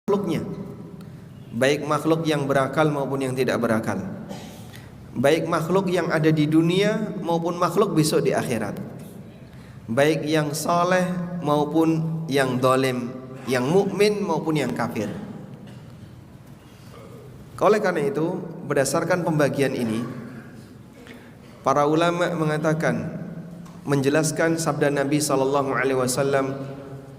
makhluknya, baik makhluk yang berakal maupun yang tidak berakal, baik makhluk yang ada di dunia maupun makhluk besok di akhirat, baik yang soleh maupun yang dolim, yang mukmin maupun yang kafir. Oleh karena itu, berdasarkan pembagian ini, para ulama mengatakan, menjelaskan sabda Nabi SAW,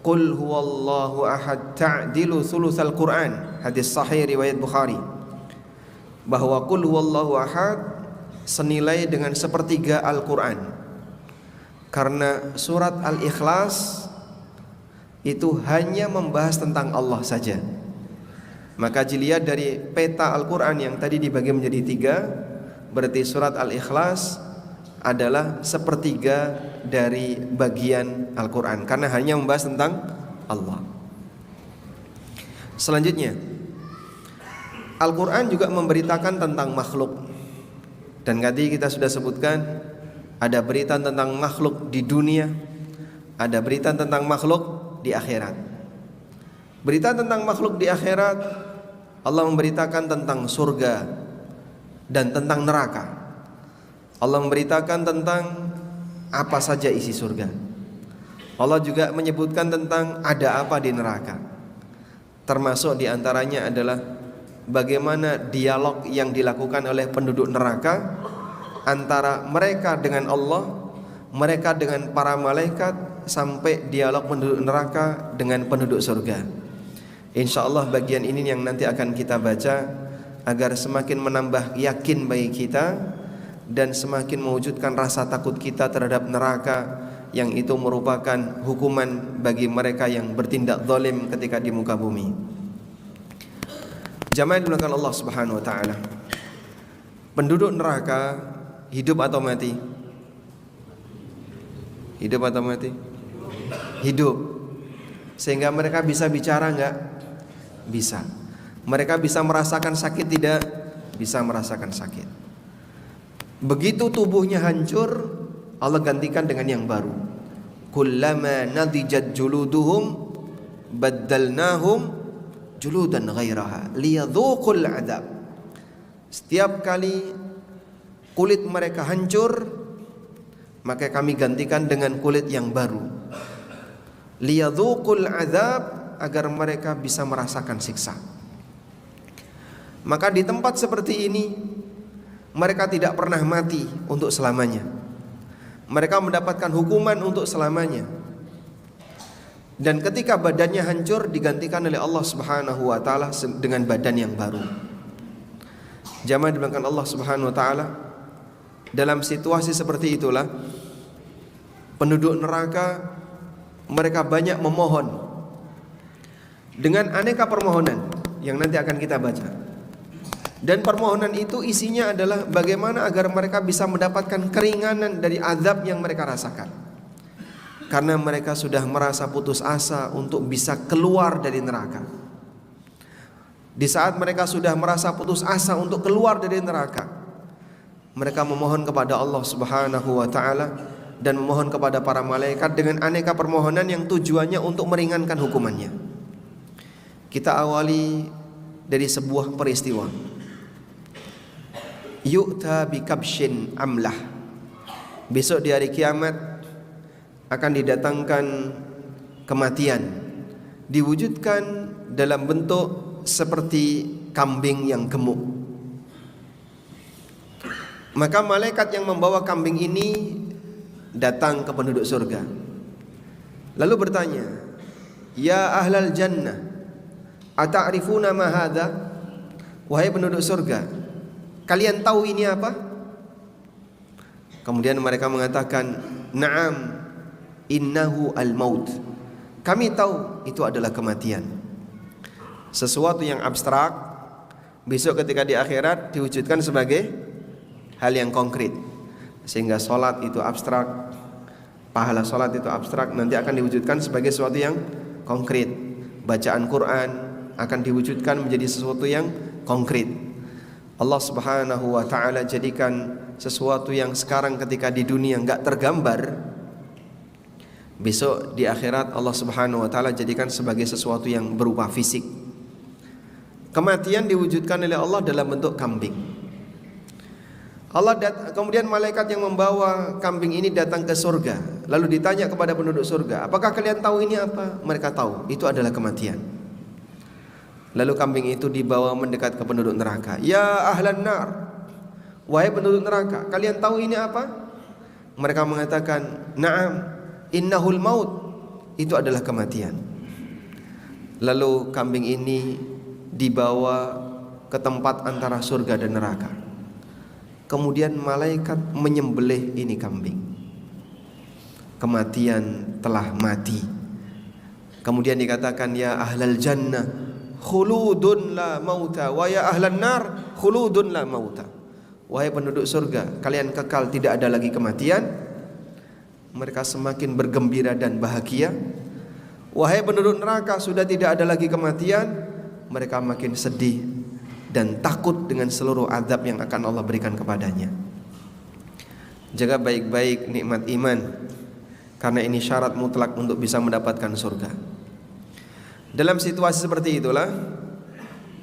"Qul huwallahu ahad ta'dilu thulutsal Qur'an," hadis sahih riwayat Bukhari, bahwa qul huwallahu ahad senilai dengan sepertiga Al-Quran, karena surat Al-Ikhlas itu hanya membahas tentang Allah saja. Maka dilihat dari peta Al-Quran yang tadi dibagi menjadi 3, berarti surat Al-Ikhlas adalah sepertiga dari bagian Al-Quran, karena hanya membahas tentang Allah. Selanjutnya, Al-Quran juga memberitakan tentang makhluk. Dan tadi kita sudah sebutkan, ada berita tentang makhluk di dunia, ada berita tentang makhluk di akhirat. Berita tentang makhluk di akhirat, Allah memberitakan tentang surga dan tentang neraka. Allah memberitakan tentang apa saja isi surga. Allah juga menyebutkan tentang ada apa di neraka. Termasuk diantaranya adalah bagaimana dialog yang dilakukan oleh penduduk neraka antara mereka dengan Allah, mereka dengan para malaikat, sampai dialog penduduk neraka dengan penduduk surga. InsyaAllah bagian ini yang nanti akan kita baca, agar semakin menambah yakin bagi kita dan semakin mewujudkan rasa takut kita terhadap neraka, yang itu merupakan hukuman bagi mereka yang bertindak zalim ketika di muka bumi. Jamaah dimuliakan Allah Subhanahu wa taala. Penduduk neraka hidup atau mati? Hidup atau mati? Hidup. Sehingga mereka bisa bicara enggak? Bisa. Mereka bisa merasakan sakit tidak? Bisa merasakan sakit. Begitu tubuhnya hancur, Allah gantikan dengan yang baru. Kullama nadijat juluduhum baddalnahum juludan ghairaha liyadhuqul adab. Setiap kali kulit mereka hancur, maka kami gantikan dengan kulit yang baru. Liyadhuqul adab, agar mereka bisa merasakan siksa. Maka di tempat seperti ini, mereka tidak pernah mati untuk selamanya. Mereka mendapatkan hukuman untuk selamanya. Dan ketika badannya hancur, digantikan oleh Allah Subhanahu wa taala dengan badan yang baru. Jamaah dimuliakan Allah Subhanahu wa taala, dalam situasi seperti itulah penduduk neraka mereka banyak memohon dengan aneka permohonan yang nanti akan kita baca. Dan permohonan itu isinya adalah bagaimana agar mereka bisa mendapatkan keringanan dari azab yang mereka rasakan. Karena mereka sudah merasa putus asa untuk bisa keluar dari neraka. Di saat mereka sudah merasa putus asa untuk keluar dari neraka, mereka memohon kepada Allah Subhanahu wa taala dan memohon kepada para malaikat dengan aneka permohonan yang tujuannya untuk meringankan hukumannya. Kita awali dari sebuah peristiwa. Yu'ta bi kabshin amlah. Besok di hari kiamat akan didatangkan kematian, diwujudkan dalam bentuk seperti kambing yang gemuk. Maka malaikat yang membawa kambing ini datang ke penduduk surga, lalu bertanya, "Ya ahlal jannah, ata'rifuna ma hadza?" Wahai penduduk surga, kalian tahu ini apa? Kemudian mereka mengatakan, "Na'am, innahu al-maut." Kami tahu itu adalah kematian. Sesuatu yang abstrak, besok ketika di akhirat diwujudkan sebagai hal yang konkret. Sehingga sholat itu abstrak, pahala sholat itu abstrak, nanti akan diwujudkan sebagai sesuatu yang konkret. Bacaan Quran akan diwujudkan menjadi sesuatu yang konkret. Allah Subhanahu wa ta'ala jadikan sesuatu yang sekarang ketika di dunia enggak tergambar, besok di akhirat Allah Subhanahu wa ta'ala jadikan sebagai sesuatu yang berupa fisik. Kematian diwujudkan oleh Allah dalam bentuk kambing. Kemudian malaikat yang membawa kambing ini datang ke surga. Lalu ditanya kepada penduduk surga, apakah kalian tahu ini apa? Mereka tahu, itu adalah kematian. Lalu kambing itu dibawa mendekat ke penduduk neraka. Ya ahlan nar, wahai penduduk neraka, kalian tahu ini apa? Mereka mengatakan, na'am, innahul maut, itu adalah kematian. Lalu kambing ini dibawa ke tempat antara surga dan neraka. Kemudian malaikat menyembelih ini kambing. Kematian telah mati. Kemudian dikatakan, ya ahlal jannah khuludun la mauta, wa ya ahlan nar khuludun la mauta. Wahai penduduk surga, kalian kekal, tidak ada lagi kematian. Mereka semakin bergembira dan bahagia. Wahai penduduk neraka, sudah tidak ada lagi kematian. Mereka makin sedih dan takut dengan seluruh azab yang akan Allah berikan kepadanya. Jaga baik-baik nikmat iman, karena ini syarat mutlak untuk bisa mendapatkan surga. Dalam situasi seperti itulah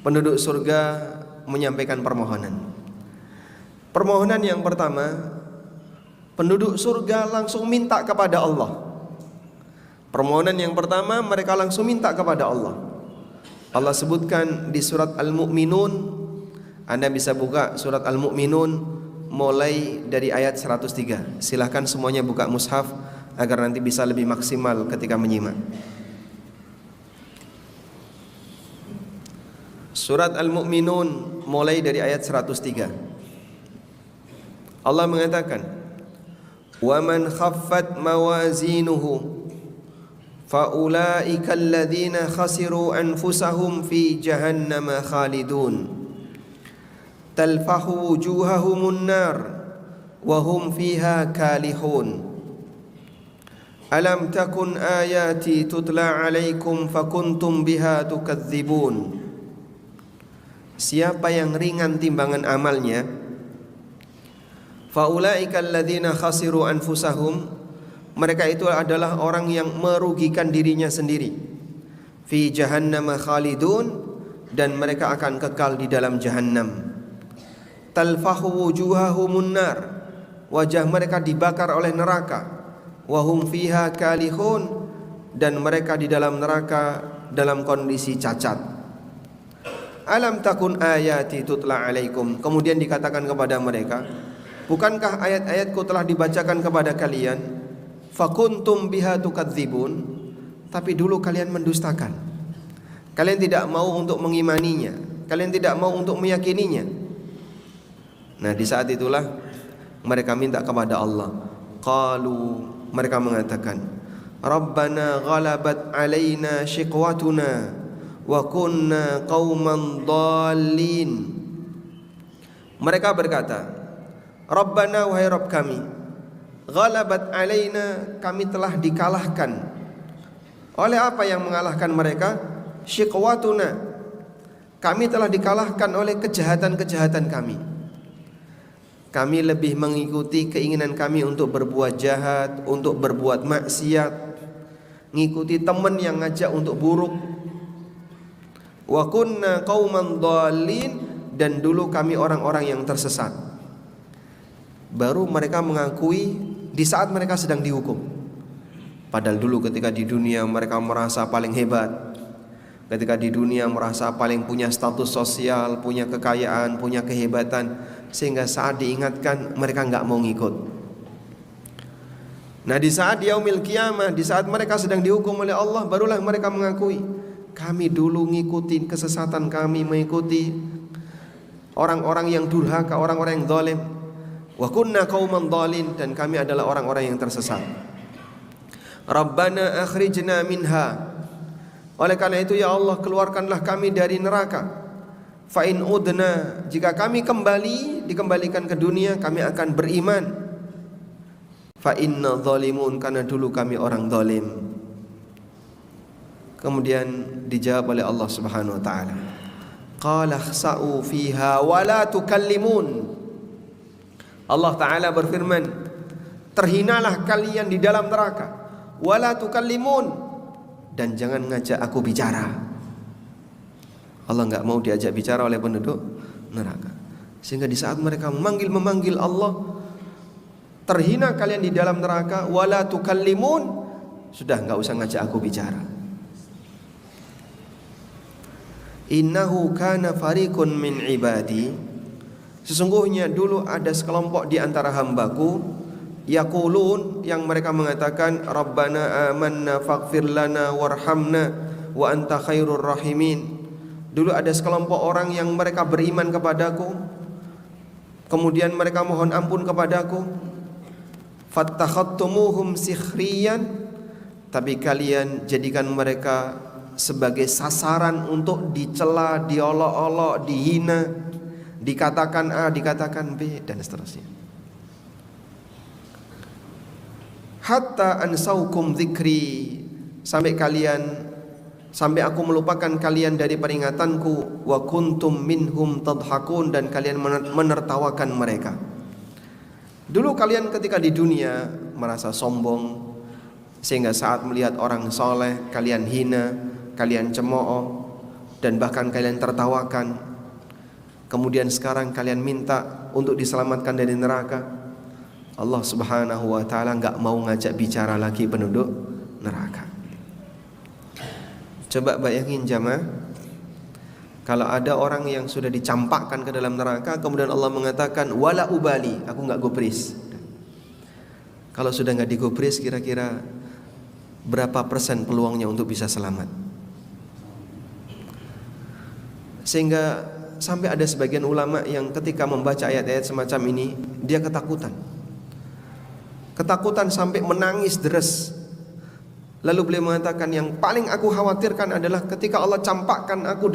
penduduk surga menyampaikan permohonan. Permohonan yang pertama, penduduk surga langsung minta kepada Allah. Permohonan yang pertama, mereka langsung minta kepada Allah. Allah sebutkan di surat Al-Mu'minun. Anda bisa buka surat Al-Mu'minun mulai dari ayat 103. Silahkan semuanya buka mushaf agar nanti bisa lebih maksimal ketika menyimak. Surat Al-Mu'minun mulai dari ayat 103. Allah mengatakan, "Wa man khaffat mawazinuhu فَأُولَئِكَ الَّذِينَ خَسِرُوا أَنفُسَهُمْ فِي جَهَنَّمَ خَالِدُونَ تَلْفَحُ وُجُوهَهُمُ النَّارُ وَهُمْ فِيهَا كَالِحُونَ أَلَمْ تَكُنْ آيَاتِي تُتْلَى عَلَيْكُمْ فَكُنْتُمْ بِهَا تُكَذِّبُونَ. Siapa yang ringan timbangan amalnya, فَأُولَئِكَ الَّذِينَ خَسِرُوا أَنفُسَهُمْ, mereka itu adalah orang yang merugikan dirinya sendiri. Fi jahannam khalidun, dan mereka akan kekal di dalam jahannam. Talfahu wujuhahumun nar, wajah mereka dibakar oleh neraka. Wahum fiha kalihun, dan mereka di dalam neraka dalam kondisi cacat. Alam takun ayati tutla alaikum, kemudian dikatakan kepada mereka, bukankah ayat-ayatku telah dibacakan kepada kalian? Fakuntum biha tukadzibun, tapi dulu kalian mendustakan. Kalian tidak mau untuk mengimaninya, kalian tidak mau untuk meyakininya. Nah, di saat itulah mereka minta kepada Allah. Qalu, mereka mengatakan, Rabbana ghalabat alaina shiqwatuna wa kunna qauman dhalin. Mereka berkata, Rabbana, wahai Rabb kami, ghalabat alaina, kami telah dikalahkan. Oleh apa yang mengalahkan mereka? Shiqwatuna, kami telah dikalahkan oleh kejahatan-kejahatan kami. Kami lebih mengikuti keinginan kami untuk berbuat jahat, untuk berbuat maksiat, ngikuti teman yang ngajak untuk buruk. Wa kunna qauman dhalin, dan dulu kami orang-orang yang tersesat. Baru mereka mengakui di saat mereka sedang dihukum. Padahal dulu ketika di dunia mereka merasa paling hebat, ketika di dunia merasa paling punya status sosial, punya kekayaan, punya kehebatan, sehingga saat diingatkan mereka nggak mau ngikut. Nah, di saat yaumil qiyamah, di saat mereka sedang dihukum oleh Allah, barulah mereka mengakui, kami dulu ngikutin kesesatan kami, mengikuti orang-orang yang durhaka, orang-orang yang zalim. Wa kunna qauman dhalin, dan kami adalah orang-orang yang tersesat. Rabbana akhrijna minha, oleh karena itu ya Allah, keluarkanlah kami dari neraka. Fa in udna, jika kami dikembalikan ke dunia, kami akan beriman. Fa inna dhalimun, karena dulu kami orang zalim. Kemudian dijawab oleh Allah Subhanahu wa taala, qala khsa'u fiha wa la tukallimun. Allah Ta'ala berfirman, terhinalah kalian di dalam neraka, wala tukallimun, dan jangan ngajak aku bicara. Allah nggak mau diajak bicara oleh penduduk neraka. Sehingga di saat mereka memanggil Allah, terhina kalian di dalam neraka, wala tukallimun, sudah nggak usah ngajak aku bicara. Innahu kana fariqun min ibadi, sesungguhnya dulu ada sekelompok di antara hambaku, yaqulun, yang mereka mengatakan, Rabbana amanna faghfir lana warhamna wa anta khairur rahimin. Dulu ada sekelompok orang yang mereka beriman kepadaku, kemudian mereka mohon ampun kepadaku. Fattakhattumuhum sikhriyan, tapi kalian jadikan mereka sebagai sasaran untuk dicela, diolok-olok, dihina, dikatakan A, dikatakan B, dan seterusnya. Hatta ansaukum dzikri, sampai aku melupakan kalian dari peringatanku, wa kuntum minhum tadhakun, dan kalian menertawakan mereka. Dulu kalian ketika di dunia merasa sombong, sehingga saat melihat orang soleh kalian hina, kalian cemooh, dan bahkan kalian tertawakan. Kemudian sekarang kalian minta untuk diselamatkan dari neraka. Allah Subhanahu wa ta'ala gak mau ngajak bicara lagi penduduk neraka. Coba bayangin jamaah, kalau ada orang yang sudah dicampakkan ke dalam neraka, kemudian Allah mengatakan wala ubali, aku gak gubris. Kalau sudah gak digubris, kira-kira berapa persen peluangnya untuk bisa selamat? Sehingga sampai ada sebagian ulama yang ketika membaca ayat-ayat semacam ini, dia ketakutan sampai menangis deras. Lalu beliau mengatakan, yang paling aku khawatirkan adalah ketika Allah campakkan aku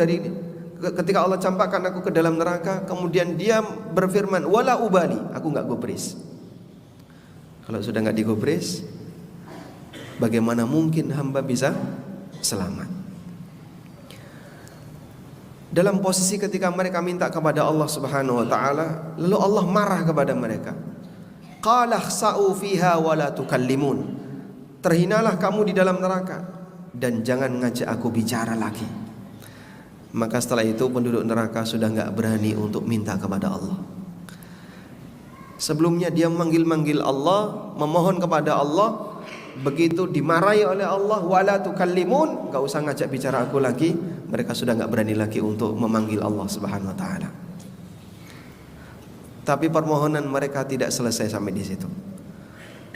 ke dalam neraka, kemudian dia berfirman wala ubali, aku gak gubris. Kalau sudah gak digubris, bagaimana mungkin hamba bisa selamat? Dalam posisi ketika mereka minta kepada Allah Subhanahu wa ta'ala, lalu Allah marah kepada mereka. Qala khsa'u fiha wa la tukallimun, terhinalah kamu di dalam neraka dan jangan ngajak aku bicara lagi. Maka setelah itu penduduk neraka sudah gak berani untuk minta kepada Allah. Sebelumnya dia memanggil Allah, memohon kepada Allah. Begitu dimarahi oleh Allah, wala tukallimun, gak usah ngajak bicara aku lagi, mereka sudah gak berani lagi untuk memanggil Allah Subhanahu wa ta'ala. Tapi permohonan mereka tidak selesai sampai di situ.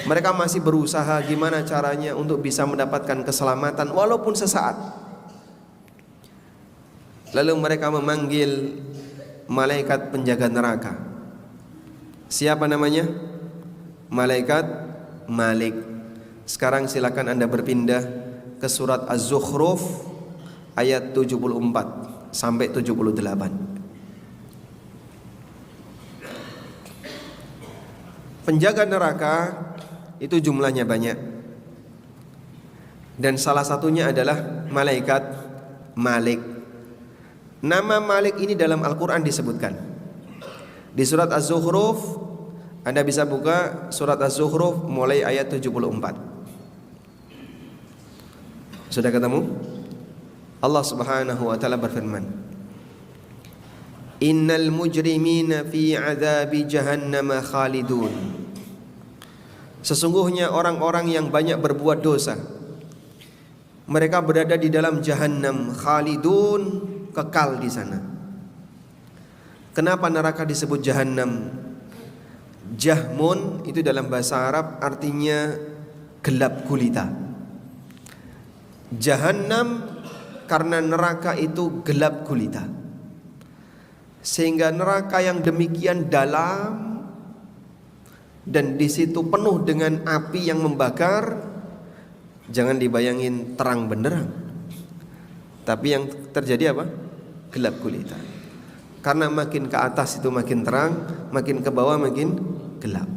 Mereka masih berusaha gimana caranya untuk bisa mendapatkan keselamatan walaupun sesaat. Lalu mereka memanggil malaikat penjaga neraka. Siapa namanya? Malaikat Malik. Sekarang silakan Anda berpindah ke surat Az-Zukhruf ayat 74 sampai 78. Penjaga neraka itu jumlahnya banyak, dan salah satunya adalah malaikat Malik. Nama Malik ini dalam Al-Quran disebutkan di surat Az-Zukhruf. Anda bisa buka surat Az-Zukhruf mulai ayat 74. Sudah ketemu? Allah Subhanahu wa ta'ala berfirman, Innal mujrimina fi adzabi jahannam khalidun. Sesungguhnya orang-orang yang banyak berbuat dosa, mereka berada di dalam jahannam, khalidun, kekal di sana. Kenapa neraka disebut jahannam? Jahmun itu dalam bahasa Arab artinya gelap gulita. Jahannam karena neraka itu gelap gulita, sehingga neraka yang demikian dalam dan di situ penuh dengan api yang membakar. Jangan dibayangin terang benderang, tapi yang terjadi apa? Gelap gulita. Karena makin ke atas itu makin terang, makin ke bawah makin gelap.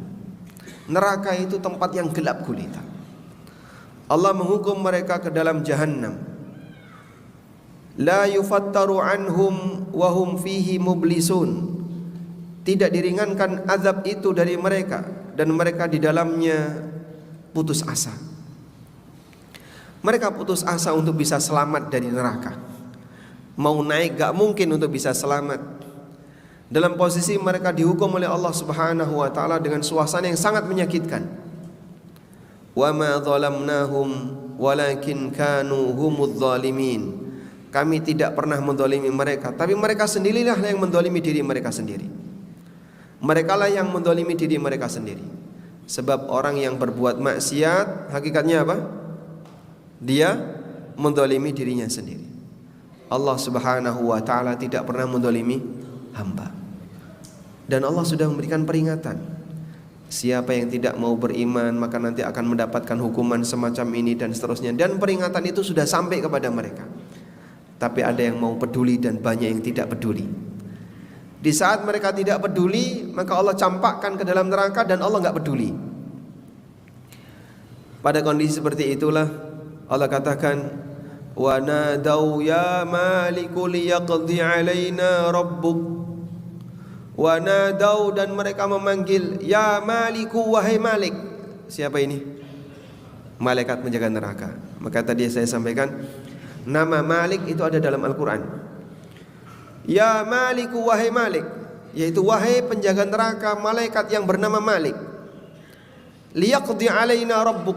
Neraka itu tempat yang gelap gulita. Allah menghukum mereka ke dalam jahannam. La yufattaru anhum wa hum fihi mublisun. Tidak diringankan azab itu dari mereka, dan mereka di dalamnya putus asa. Mereka putus asa untuk bisa selamat dari neraka. mau naik gak mungkin untuk bisa selamat. Dalam posisi mereka dihukum oleh Allah Subhanahu wa taala dengan suasana yang sangat menyakitkan. Wa ma zalamnahum walakin kanu humudz zalimin. Kami tidak pernah menzalimi mereka, tapi mereka sendirilah yang menzalimi diri mereka sendiri. Mereka lah yang menzalimi diri mereka sendiri. Sebab orang yang berbuat maksiat hakikatnya apa? Dia menzalimi dirinya sendiri. Allah Subhanahu wa taala tidak pernah menzalimi hamba. Dan Allah sudah memberikan peringatan. Siapa yang tidak mau beriman maka nanti akan mendapatkan hukuman semacam ini dan seterusnya. Dan peringatan itu sudah sampai kepada mereka. Tapi ada yang mau peduli dan banyak yang tidak peduli. Di saat mereka tidak peduli, maka Allah campakkan ke dalam neraka dan Allah enggak peduli. Pada kondisi seperti itulah Allah katakan, wa nadau ya maliku liyaqdi alaina rabbuk. Wa nadau, dan mereka memanggil, ya maliku, wahai malik. Siapa ini? Malaikat penjaga neraka. Maka tadi saya sampaikan, nama Malik itu ada dalam Al-Quran. Ya Maliku, wahai Malik, yaitu wahai penjaga neraka, malaikat yang bernama Malik. Liyaqdi alaina rabbuk.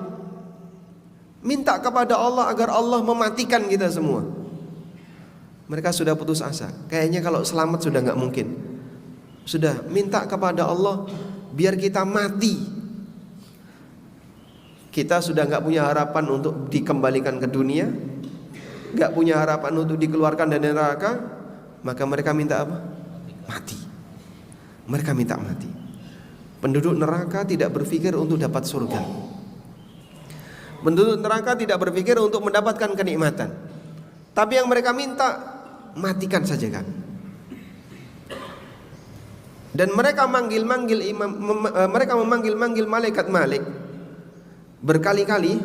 Minta kepada Allah agar Allah mematikan kita semua. Mereka sudah putus asa. Kayaknya kalau selamat sudah gak mungkin. Sudah minta kepada Allah biar kita mati. Kita sudah gak punya harapan untuk dikembalikan ke dunia, gak punya harapan untuk dikeluarkan dari neraka, maka mereka minta apa? Mati. Mereka minta mati. Penduduk neraka tidak berpikir untuk dapat surga. Penduduk neraka tidak berpikir untuk mendapatkan kenikmatan. Tapi yang mereka minta, matikan saja kan. Dan mereka memanggil malaikat Malik berkali-kali.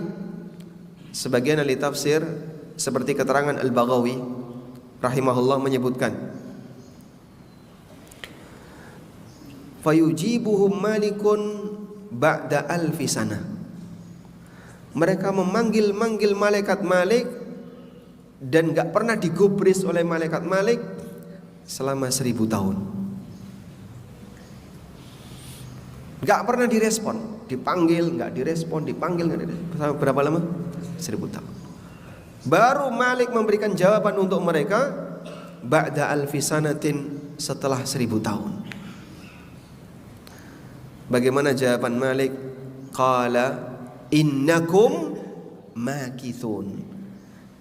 Sebagian ahli tafsir seperti keterangan Al-Baghawi rahimahullah menyebutkan, fayujibuhum malikun ba'da alfi sana. Mereka memanggil malaikat Malik dan gak pernah digubris oleh malaikat Malik selama 1000 tahun. Gak pernah direspon, dipanggil gak direspon, dipanggil gak direspon. Selama berapa lama? 1000 tahun. Baru Malik memberikan jawaban untuk mereka ba'da alfi sanatin, setelah 1000 tahun. Bagaimana jawaban Malik? Qala innakum makithun.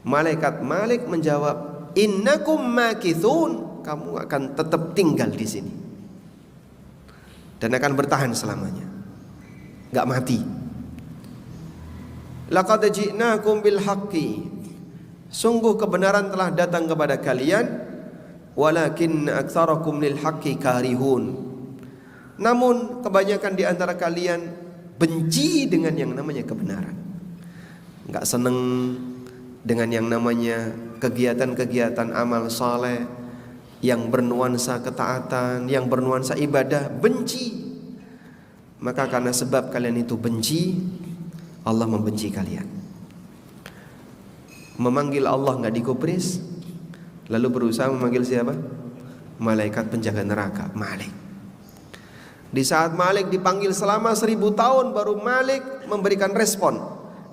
Malaikat Malik menjawab, innakum makithun, kamu akan tetap tinggal di sini dan akan bertahan selamanya, enggak mati. Laqad ji'nakum bil haqqi, sungguh kebenaran telah datang kepada kalian, walakin aktsarakum lil haqqi karihun, namun kebanyakan di antara kalian benci dengan yang namanya kebenaran. Enggak seneng dengan yang namanya kegiatan-kegiatan amal saleh yang bernuansa ketaatan, yang bernuansa ibadah, benci. Maka karena sebab kalian itu benci, Allah membenci kalian. Memanggil Allah enggak digubris, lalu berusaha memanggil siapa? Malaikat penjaga neraka, Malik. Di saat Malik dipanggil selama 1000 tahun, baru Malik memberikan respon,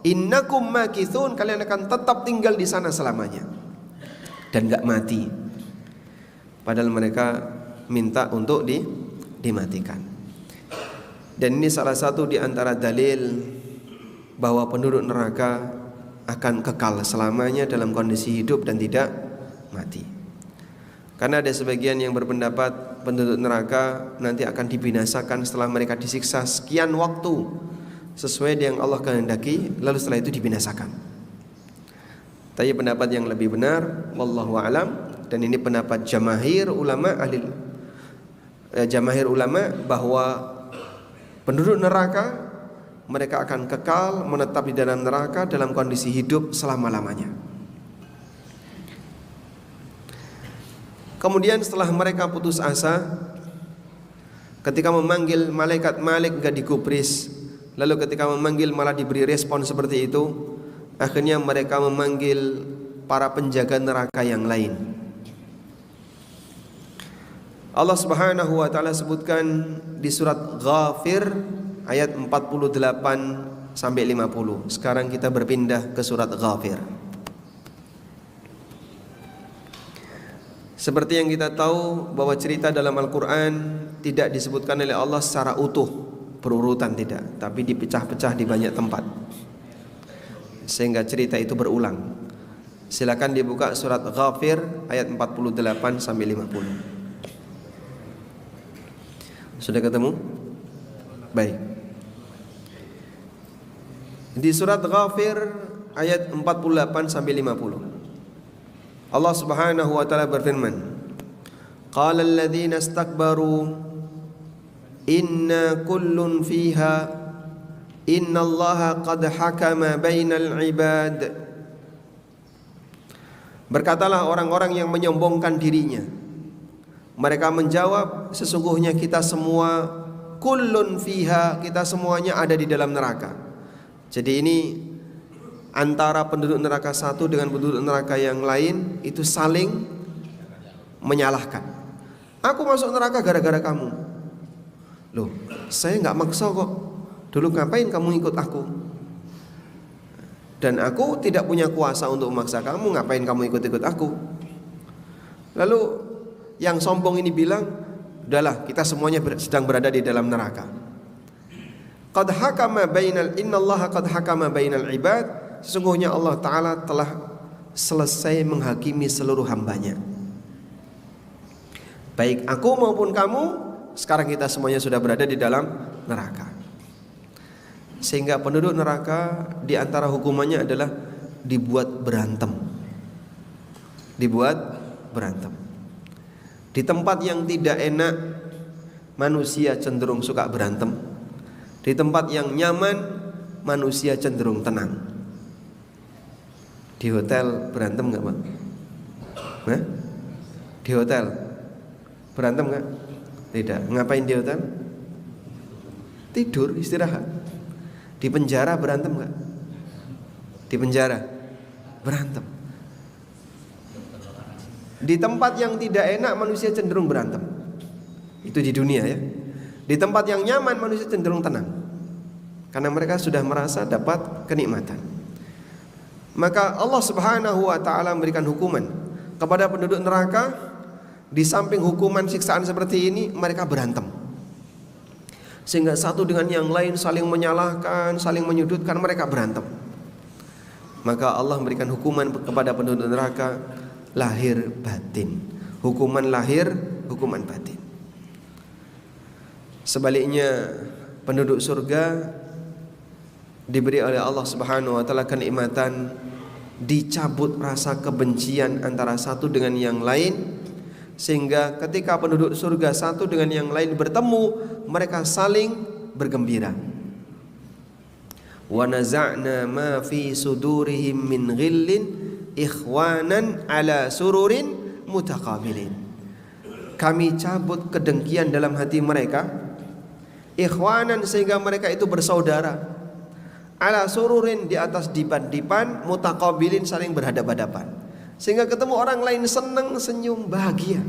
innakum makithun, kalian akan tetap tinggal di sana selamanya dan enggak mati. Padahal mereka minta untuk dimatikan. Dan ini salah satu di antara dalil bahwa penduduk neraka akan kekal selamanya dalam kondisi hidup dan tidak mati. Karena ada sebagian yang berpendapat penduduk neraka nanti akan dibinasakan setelah mereka disiksa sekian waktu sesuai dengan Allah kehendaki, lalu setelah itu dibinasakan. Tapi pendapat yang lebih benar, wallahu a'lam, dan ini pendapat jamahir ulama bahwa penduduk neraka mereka akan kekal menetap di dalam neraka dalam kondisi hidup selama-lamanya. Kemudian setelah mereka putus asa, ketika memanggil malaikat Malik gak digubris, lalu ketika memanggil malah diberi respon seperti itu, akhirnya mereka memanggil para penjaga neraka yang lain. Allah Subhanahu wa taala sebutkan di surat Ghafir ayat 48 sampai 50. Sekarang kita berpindah ke surat Ghafir. Seperti yang kita tahu bahwa cerita dalam Al-Quran tidak disebutkan oleh Allah secara utuh, berurutan tidak, tapi dipecah-pecah di banyak tempat, sehingga cerita itu berulang. Silakan dibuka surat Ghafir ayat 48 sampai 50. Sudah ketemu? Baik. Di surat Ghafir ayat 48 sampai 50. Allah Subhanahu wa taala berfirman, "Qala alladziina istakbaru inna kullun fiha innallaha qad hakama bainal ibad." Berkatalah orang-orang yang menyombongkan dirinya. Mereka menjawab, sesungguhnya kita semua kullun fiha, kita semuanya ada di dalam neraka. Jadi ini antara penduduk neraka satu dengan penduduk neraka yang lain itu saling menyalahkan. Aku masuk neraka gara-gara kamu. Loh, saya nggak maksa kok. Dulu ngapain kamu ikut aku? Dan aku tidak punya kuasa untuk memaksa kamu. Ngapain kamu ikut-ikut aku? Lalu yang sombong ini bilang, udahlah, kita semuanya sedang berada di dalam neraka. Qad hakama bainal innallaha qad hakama bainal ibad. Sesungguhnya Allah Ta'ala telah selesai menghakimi seluruh hambanya. Baik aku maupun kamu, sekarang kita semuanya sudah berada di dalam neraka. Sehingga penduduk neraka di antara hukumannya adalah dibuat berantem. Dibuat berantem. Di tempat yang tidak enak, manusia cenderung suka berantem. Di tempat yang nyaman, manusia cenderung tenang. Di hotel berantem nggak, Pak? Hah? Di hotel berantem nggak? Tidak. Ngapain di hotel? Tidur, istirahat. Di penjara berantem nggak? Di penjara berantem. Di tempat yang tidak enak manusia cenderung berantem. Itu di dunia ya. Di tempat yang nyaman manusia cenderung tenang, karena mereka sudah merasa dapat kenikmatan. Maka Allah Subhanahu wa taala memberikan hukuman kepada penduduk neraka. Di samping hukuman siksaan seperti ini, mereka berantem. Sehingga satu dengan yang lain saling menyalahkan, saling menyudutkan, mereka berantem. Maka Allah memberikan hukuman kepada penduduk neraka, lahir batin. Hukuman lahir, hukuman batin. Sebaliknya penduduk surga diberi oleh Allah Subhanahu wa taala kenikmatan, dicabut rasa kebencian antara satu dengan yang lain, sehingga ketika penduduk surga satu dengan yang lain bertemu, mereka saling bergembira. Wa naza'na ma fi sudurihim min ghillin ikhwanan ala sururin mutaqabilin. Kami cabut kedengkian dalam hati mereka, ikhwanan, sehingga mereka itu bersaudara, ala sururin, di atas dipan-dipan, mutaqabilin, saling berhadap-hadapan, sehingga ketemu orang lain senang, senyum, bahagia.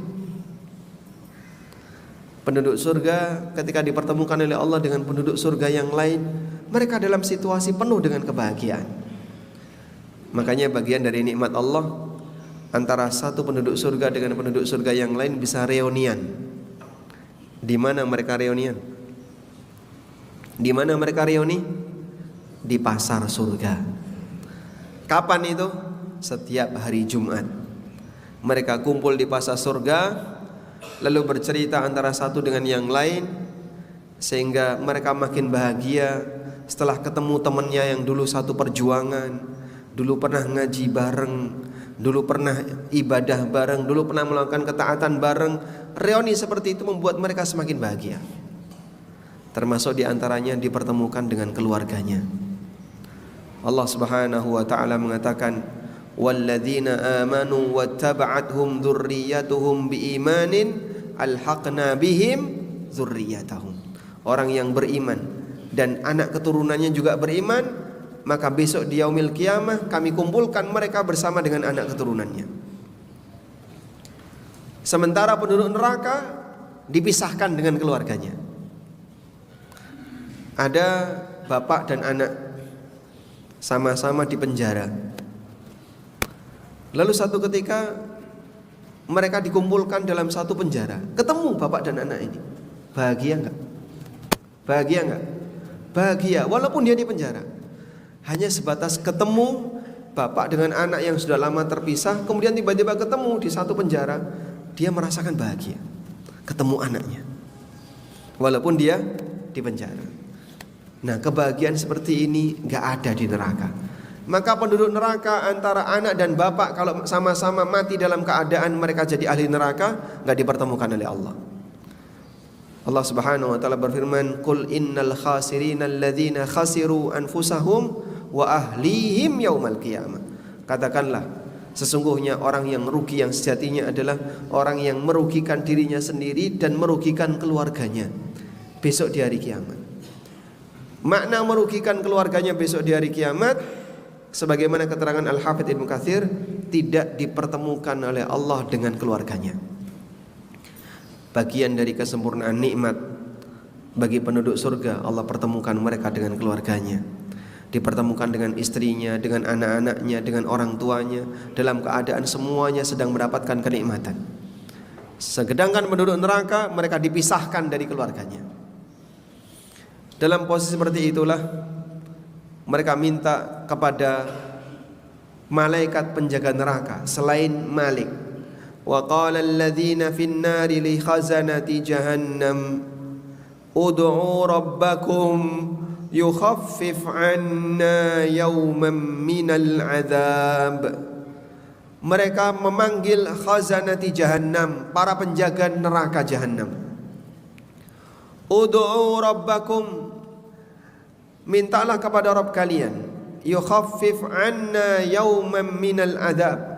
Penduduk surga ketika dipertemukan oleh Allah dengan penduduk surga yang lain, mereka dalam situasi penuh dengan kebahagiaan. Makanya bagian dari nikmat Allah, antara satu penduduk surga dengan penduduk surga yang lain bisa reunian. Di mana mereka reunian? Di mana mereka reuni? Di pasar surga. Kapan itu? Setiap hari Jumat. Mereka kumpul di pasar surga, lalu bercerita antara satu dengan yang lain, sehingga mereka makin bahagia setelah ketemu temannya yang dulu satu perjuangan, dulu pernah ngaji bareng, dulu pernah ibadah bareng, dulu pernah melakukan ketaatan bareng. Reuni seperti itu membuat mereka semakin bahagia. Termasuk diantaranya dipertemukan dengan keluarganya. Allah Subhanahu wa ta'ala mengatakan, walladzina amanu wattaba'athum dzurriyyatuhum biimanin alhaqna bihim dzurriyyatahum. Orang yang beriman dan anak keturunannya juga beriman, maka besok di yaumil qiyamah kami kumpulkan mereka bersama dengan anak keturunannya. Sementara penduduk neraka dipisahkan dengan keluarganya. Ada bapak dan anak sama-sama di penjara. Lalu satu ketika mereka dikumpulkan dalam satu penjara. Ketemu bapak dan anak ini. Bahagia enggak? Bahagia enggak? Bahagia walaupun dia di penjara. Hanya sebatas ketemu bapak dengan anak yang sudah lama terpisah, kemudian tiba-tiba ketemu di satu penjara, dia merasakan bahagia. Ketemu anaknya. Walaupun dia di penjara. Nah, kebahagiaan seperti ini enggak ada di neraka. Maka penduduk neraka antara anak dan bapak kalau sama-sama mati dalam keadaan mereka jadi ahli neraka, enggak dipertemukan oleh Allah. Allah Subhanahu wa taala berfirman, "Qul innal khasirina alladzina khasiru anfusahum wa ahlihim yaumal qiyamah." Katakanlah, sesungguhnya orang yang merugi yang sejatinya adalah orang yang merugikan dirinya sendiri dan merugikan keluarganya besok di hari kiamat. Makna merugikan keluarganya besok di hari kiamat, sebagaimana keterangan Al-Hafidz Ibnu Katsir, tidak dipertemukan oleh Allah dengan keluarganya. Bagian dari kesempurnaan nikmat bagi penduduk surga, Allah pertemukan mereka dengan keluarganya. Dipertemukan dengan istrinya, dengan anak-anaknya, dengan orang tuanya, dalam keadaan semuanya sedang mendapatkan kenikmatan. Sedangkan penduduk neraka, mereka dipisahkan dari keluarganya. Dalam posisi seperti itulah mereka minta kepada malaikat penjaga neraka selain Malik. Wa qala alladhina fin nari li khazanati jahannam ud'u rabbakum yukhaffif 'anna yawman minal 'adzab. Mereka memanggil khazanati jahannam, para penjaga neraka jahannam. Ud'u rabbakum, mintalah kepada Rabb kalian, yukhaffif 'anna yawman minal 'adzab,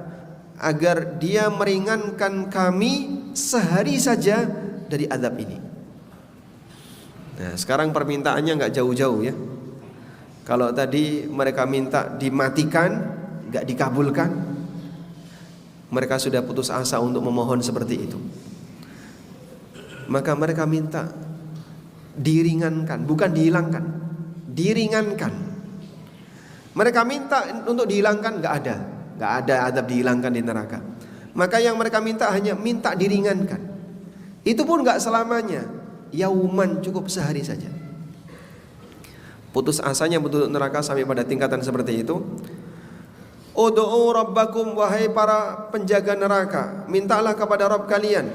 agar dia meringankan kami sehari saja dari azab ini. Nah, sekarang permintaannya enggak jauh-jauh ya. Kalau tadi mereka minta dimatikan, enggak dikabulkan, mereka sudah putus asa untuk memohon seperti itu. Maka mereka minta diringankan, bukan dihilangkan, diringankan. Mereka minta untuk dihilangkan, enggak ada azab dihilangkan di neraka. Maka yang mereka minta hanya minta diringankan. Itu pun enggak selamanya, yauman, cukup sehari saja. Putus asanya penduduk neraka sampai pada tingkatan seperti itu. Ud'u rabbakum, wahai para penjaga neraka, mintalah kepada Rabb kalian,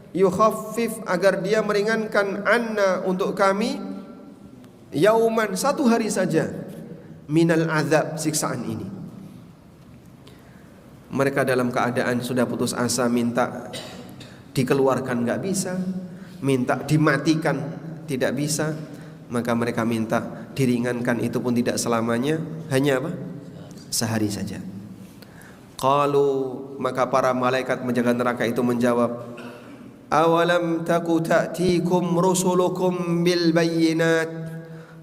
yukhaffif, agar dia meringankan, anna, untuk kami, yauman, satu hari saja, minal azab, siksaan ini. Mereka dalam keadaan sudah putus asa, minta dikeluarkan enggak bisa, minta dimatikan tidak bisa, maka mereka minta diringankan, itu pun tidak selamanya, hanya apa? Sehari saja. Qalu, maka para malaikat penjaga neraka itu menjawab, awalam taku ta'tikum rusulukum bil bayyinat,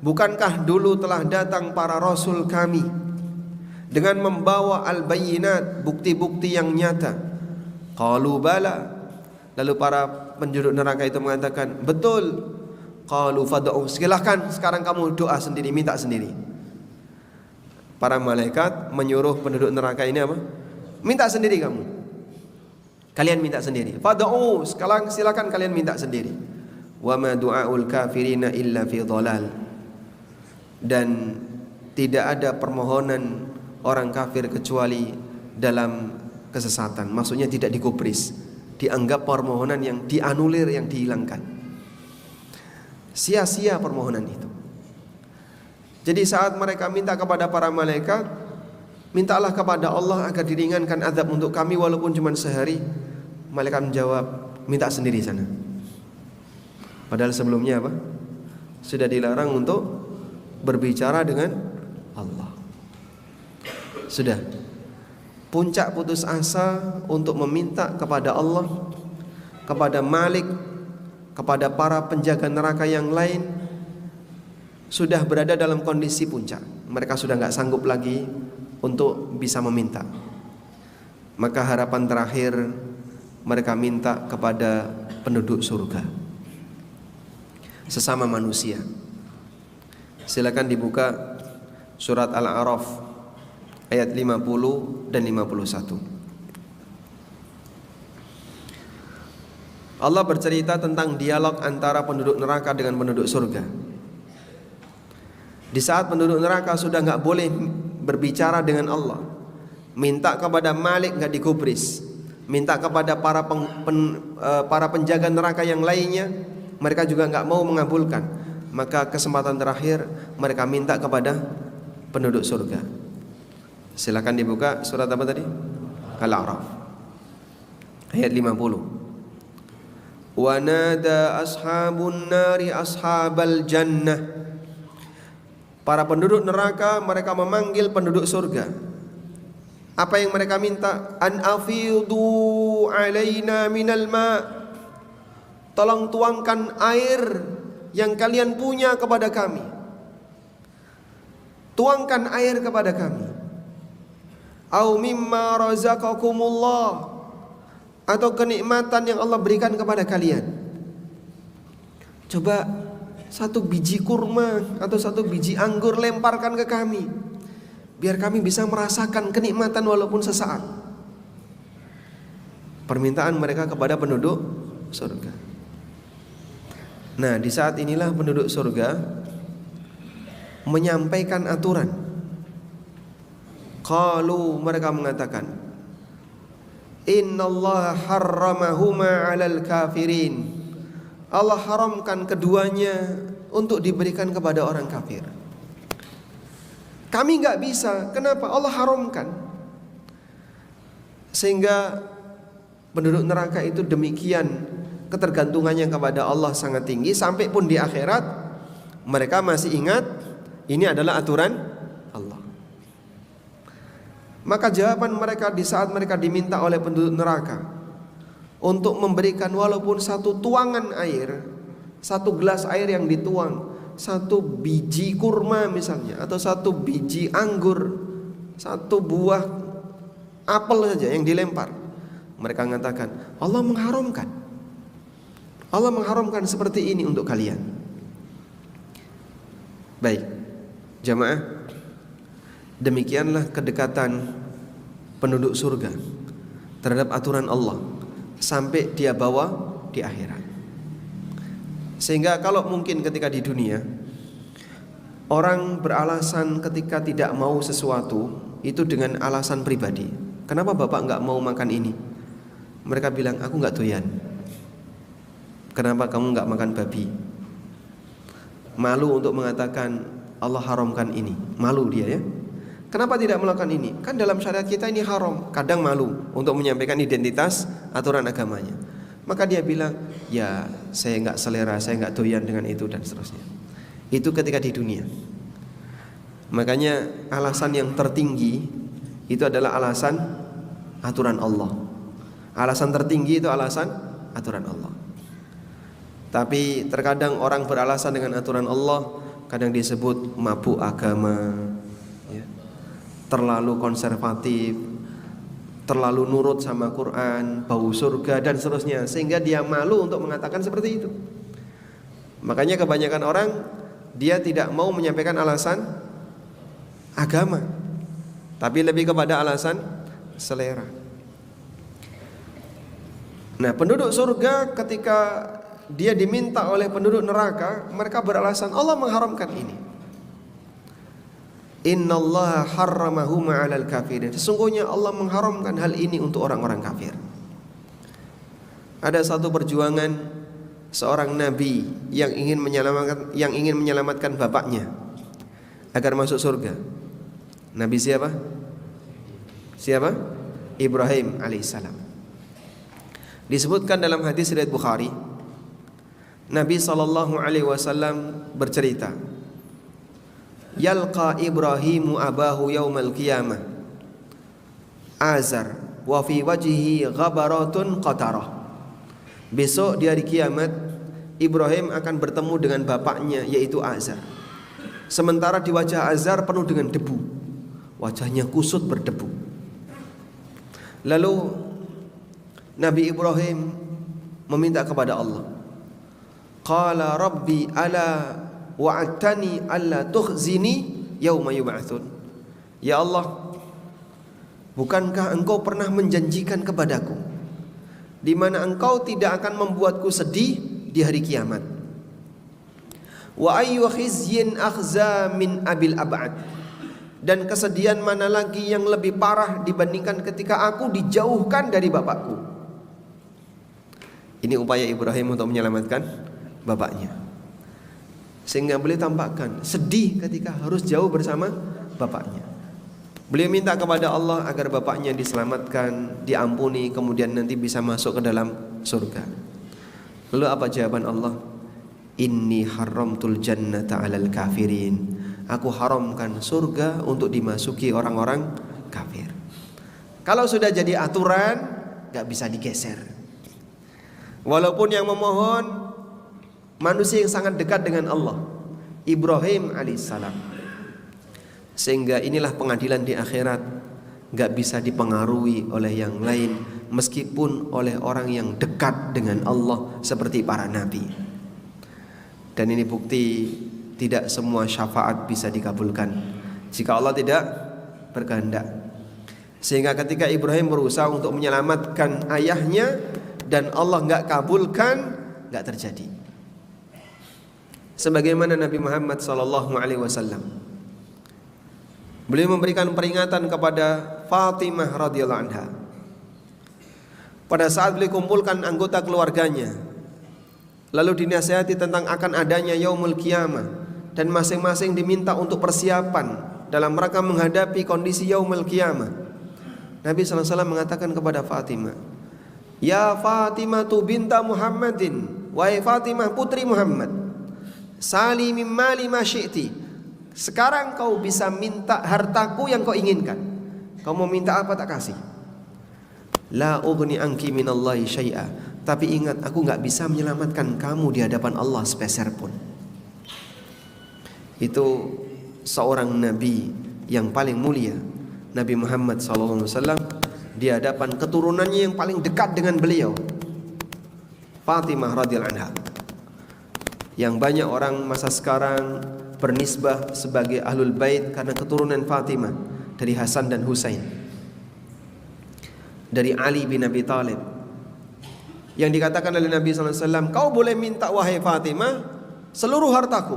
bukankah dulu telah datang para rasul kami dengan membawa al-bayyinat, bukti-bukti yang nyata? Qalu bala, lalu para penduduk neraka itu mengatakan, betul. Qalu fad'u, silahkan sekarang kamu doa sendiri, minta sendiri. Para malaikat menyuruh penduduk neraka ini apa? Minta sendiri kamu. Kalian minta sendiri. Fad'u, sekarang silakan kalian minta sendiri. Wa ma du'aul kafirina illa fi dhalal. Dan tidak ada permohonan orang kafir kecuali dalam kesesatan. Maksudnya tidak digubris, dianggap permohonan yang dianulir, yang dihilangkan. Sia-sia permohonan itu. Jadi saat mereka minta kepada para malaikat, mintalah kepada Allah agar diringankan azab untuk kami walaupun cuma sehari. Malaikat menjawab, minta sendiri sana. Padahal sebelumnya apa? Sudah dilarang untuk berbicara dengan Allah. Sudah. Puncak putus asa untuk meminta kepada Allah, kepada Malik, kepada para penjaga neraka yang lain, sudah berada dalam kondisi puncak. Mereka sudah enggak sanggup lagi untuk bisa meminta. Maka harapan terakhir mereka minta kepada penduduk surga, sesama manusia. Silakan dibuka surat Al-A'raf ayat 50 dan 51. Allah bercerita tentang dialog antara penduduk neraka dengan penduduk surga. Di saat penduduk neraka sudah nggak boleh berbicara dengan Allah, minta kepada Malik nggak digubris, minta kepada para penjaga neraka yang lainnya, mereka juga nggak mau mengabulkan. Maka kesempatan terakhir mereka minta kepada penduduk surga. Silakan dibuka surat apa tadi? Al-A'raf ayat 50. Wa nada ashabun nari ashabal jannah. Para penduduk neraka mereka memanggil penduduk surga. Apa yang mereka minta? An afidu alaina minal ma. Tolong tuangkan air yang kalian punya kepada kami. Tuangkan air kepada kami. Au mimma razaqakumullah, atau kenikmatan yang Allah berikan kepada kalian. Coba satu biji kurma atau satu biji anggur lemparkan ke kami, biar kami bisa merasakan kenikmatan walaupun sesaat. Permintaan mereka kepada penduduk surga. Nah, di saat inilah penduduk surga menyampaikan aturan. Qalu, mereka mengatakan, innallaha harramahuma 'alal kafirin. Allah haramkan keduanya untuk diberikan kepada orang kafir. Kami enggak bisa. Kenapa? Allah haramkan. Sehingga penduduk neraka itu demikian ketergantungannya kepada Allah sangat tinggi, sampai pun di akhirat mereka masih ingat ini adalah aturan Allah. Maka jawaban mereka di saat mereka diminta oleh penduduk neraka untuk memberikan walaupun satu tuangan air, satu gelas air yang dituang, satu biji kurma misalnya, atau satu biji anggur, satu buah apel saja yang dilempar, mereka mengatakan Allah mengharamkan. Allah mengharamkan seperti ini untuk kalian. Baik, jamaah, demikianlah kedekatan penduduk surga terhadap aturan Allah sampai dia bawa di akhirat. Sehingga kalau mungkin ketika di dunia orang beralasan ketika tidak mau sesuatu itu dengan alasan pribadi. Kenapa bapak nggak mau makan ini? Mereka bilang aku nggak doyan. Kenapa kamu nggak makan babi? Malu untuk mengatakan Allah haramkan ini. Malu dia ya. Kenapa tidak melakukan ini? Kan dalam syariat kita ini haram. Kadang malu untuk menyampaikan identitas aturan agamanya. Maka dia bilang, ya saya nggak selera, saya nggak doyan dengan itu dan seterusnya. Itu ketika di dunia. Makanya alasan yang tertinggi itu adalah alasan aturan Allah. Alasan tertinggi itu alasan aturan Allah. Tapi terkadang orang beralasan dengan aturan Allah, kadang disebut mabuk agama, ya, terlalu konservatif, terlalu nurut sama Quran, bau surga dan seterusnya, sehingga dia malu untuk mengatakan seperti itu. Makanya kebanyakan orang dia tidak mau menyampaikan alasan agama, tapi lebih kepada alasan selera. Nah, penduduk surga ketika dia diminta oleh penduduk neraka, mereka beralasan Allah mengharamkan ini. Innallaha harramahuma 'alal kafirin. Sesungguhnya Allah mengharamkan hal ini untuk orang-orang kafir. Ada satu perjuangan seorang nabi yang ingin menyelamatkan bapaknya agar masuk surga. Nabi siapa? Siapa? Ibrahim alaihissalam. Disebutkan dalam hadis riwayat Bukhari, Nabi SAW bercerita, Yalqa Ibrahimu abahu yaumal qiyamah azar wa fi wajhihi ghabaratun qatarah. Besok di hari kiamat Ibrahim akan bertemu dengan bapaknya yaitu Azar. Sementara di wajah Azar penuh dengan debu. Wajahnya kusut berdebu. Lalu Nabi Ibrahim meminta kepada Allah. Qala rabbi ala wa'adtani alla tukhzini yauma yub'atsun. Ya Allah, bukankah engkau pernah menjanjikan kepadaku di mana engkau tidak akan membuatku sedih di hari kiamat. Wa ayyu khizyin akhza min abil ab'ad. Dan kesedihan mana lagi yang lebih parah dibandingkan ketika aku dijauhkan dari bapakku. Ini upaya Ibrahim untuk menyelamatkan bapaknya. Sehingga beliau tampakkan sedih ketika harus jauh bersama bapaknya. Beliau minta kepada Allah agar bapaknya diselamatkan, diampuni, kemudian nanti bisa masuk ke dalam surga. Lalu apa jawaban Allah? Inni haramtul jannata 'alal kafirin. Aku haramkan surga untuk dimasuki orang-orang kafir. Kalau sudah jadi aturan, gak bisa digeser. Walaupun yang memohon manusia yang sangat dekat dengan Allah, Ibrahim alaihissalam. Sehingga inilah pengadilan di akhirat, gak bisa dipengaruhi oleh yang lain, meskipun oleh orang yang dekat dengan Allah seperti para nabi. Dan ini bukti tidak semua syafaat bisa dikabulkan jika Allah tidak berkehendak. Sehingga ketika Ibrahim berusaha untuk menyelamatkan ayahnya dan Allah gak kabulkan, gak terjadi. Sebagaimana Nabi Muhammad SAW, beliau memberikan peringatan kepada Fatimah radhiyallahu anha. Pada saat beliau kumpulkan anggota keluarganya, lalu dinasihati tentang akan adanya yaumul qiyamah, dan masing-masing diminta untuk persiapan dalam rangka menghadapi kondisi yaumul qiyamah. Nabi SAW mengatakan kepada Fatimah, Ya Fatimah tu binta Muhammadin, wahai Fatimah putri Muhammad, sali min mali ma syi'ti. Sekarang kau bisa minta hartaku yang kau inginkan. Kau mau minta apa tak kasih. La ughni anki minallahi syai'a. Tapi ingat, aku gak bisa menyelamatkan kamu di hadapan Allah sepeser pun. Itu seorang nabi yang paling mulia, Nabi Muhammad SAW, di hadapan keturunannya yang paling dekat dengan beliau, Fatimah radhiyallahu anha, yang banyak orang masa sekarang bernisbah sebagai ahlul bait karena keturunan Fatimah dari Hasan dan Husain, dari Ali bin Abi Thalib. Yang dikatakan oleh Nabi SAW, kau boleh minta wahai Fatimah seluruh hartaku,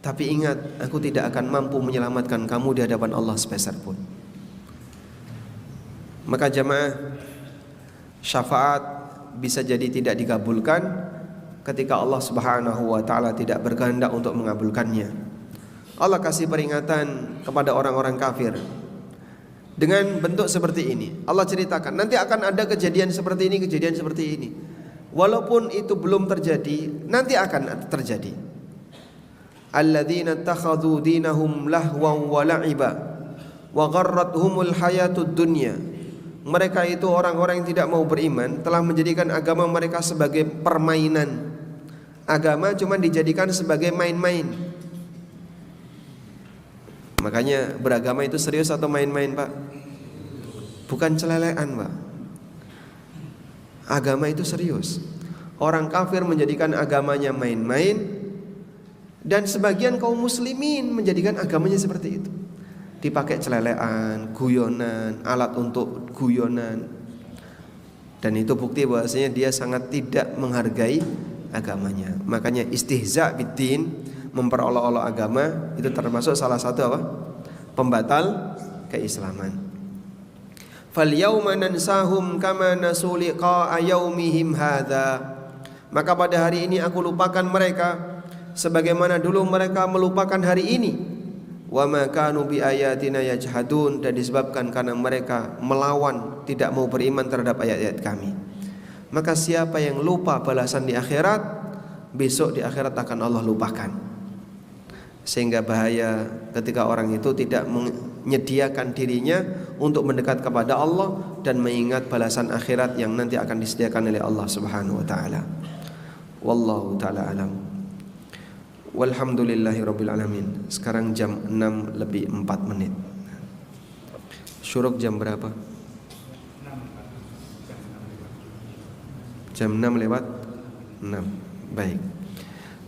tapi ingat, aku tidak akan mampu menyelamatkan kamu di hadapan Allah sepeser pun. Maka jamaah, syafaat bisa jadi tidak dikabulkan ketika Allah Subhanahu wa ta'ala tidak berkehendak untuk mengabulkannya. Allah kasih peringatan kepada orang-orang kafir dengan bentuk seperti ini. Allah ceritakan nanti akan ada kejadian seperti ini, kejadian seperti ini. Walaupun itu belum terjadi, nanti akan terjadi. Alladzina takhadhu dinahum lahwan wa la'iba wa gharrathumul hayatud dunya. Mereka itu orang-orang yang tidak mau beriman, telah menjadikan agama mereka sebagai permainan. Agama cuma dijadikan sebagai main-main. Makanya beragama itu serius atau main-main, Pak? Bukan celelean, Pak. Agama itu serius. Orang kafir menjadikan agamanya main-main, dan sebagian kaum muslimin menjadikan agamanya seperti itu. Dipakai celelean, guyonan, alat untuk guyonan. Dan itu bukti bahwasanya dia sangat tidak menghargai agamanya. Makanya istihza biddin, memperolok-olok agama, itu termasuk salah satu apa? Pembatal keislaman. Fal yauma nansahum kama nasu liqa'a yaumihim hadza. Maka pada hari ini aku lupakan mereka sebagaimana dulu mereka melupakan hari ini. Wa ma kanu bi ayatina yajhadun, dan disebabkan karena mereka melawan, tidak mau beriman terhadap ayat-ayat kami. Maka siapa yang lupa balasan di akhirat, besok di akhirat akan Allah lupakan. Sehingga bahaya ketika orang itu tidak menyediakan dirinya untuk mendekat kepada Allah dan mengingat balasan akhirat yang nanti akan disediakan oleh Allah Subhanahu wa taala. Wallahu taala alam. Walhamdulillahirabbil alamin. Sekarang jam 6:04. Syuruk jam berapa? Jam 6 lewat 6. Baik.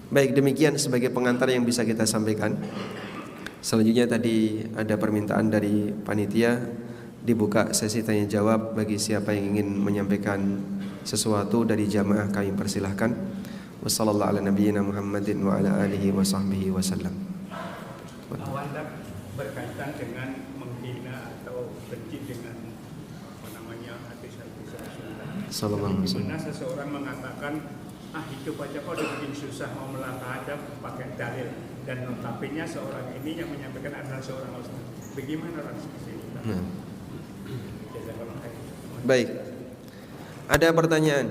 Baik, demikian sebagai pengantar yang bisa kita sampaikan. Selanjutnya tadi ada permintaan dari panitia dibuka sesi tanya jawab bagi siapa yang ingin menyampaikan sesuatu dari jamaah, kami persilahkan. Wassallallahu ala nabiyyina Muhammadin wa ala alihi wa sahbihi wasallam. Awalnya berkaitan dengan menghina atau benci dengan apa namanya hadis-hadis Rasulullah. Sallallahu alaihi wasallam. Dimana seseorang mengatakan hidup aja kok udah bikin susah, mau melangkah aja pakai dalil, dan notabene seorang ini yang menyampaikan adalah seorang ustaz. Bagaimana orang seperti ini? Baik. Ada pertanyaan.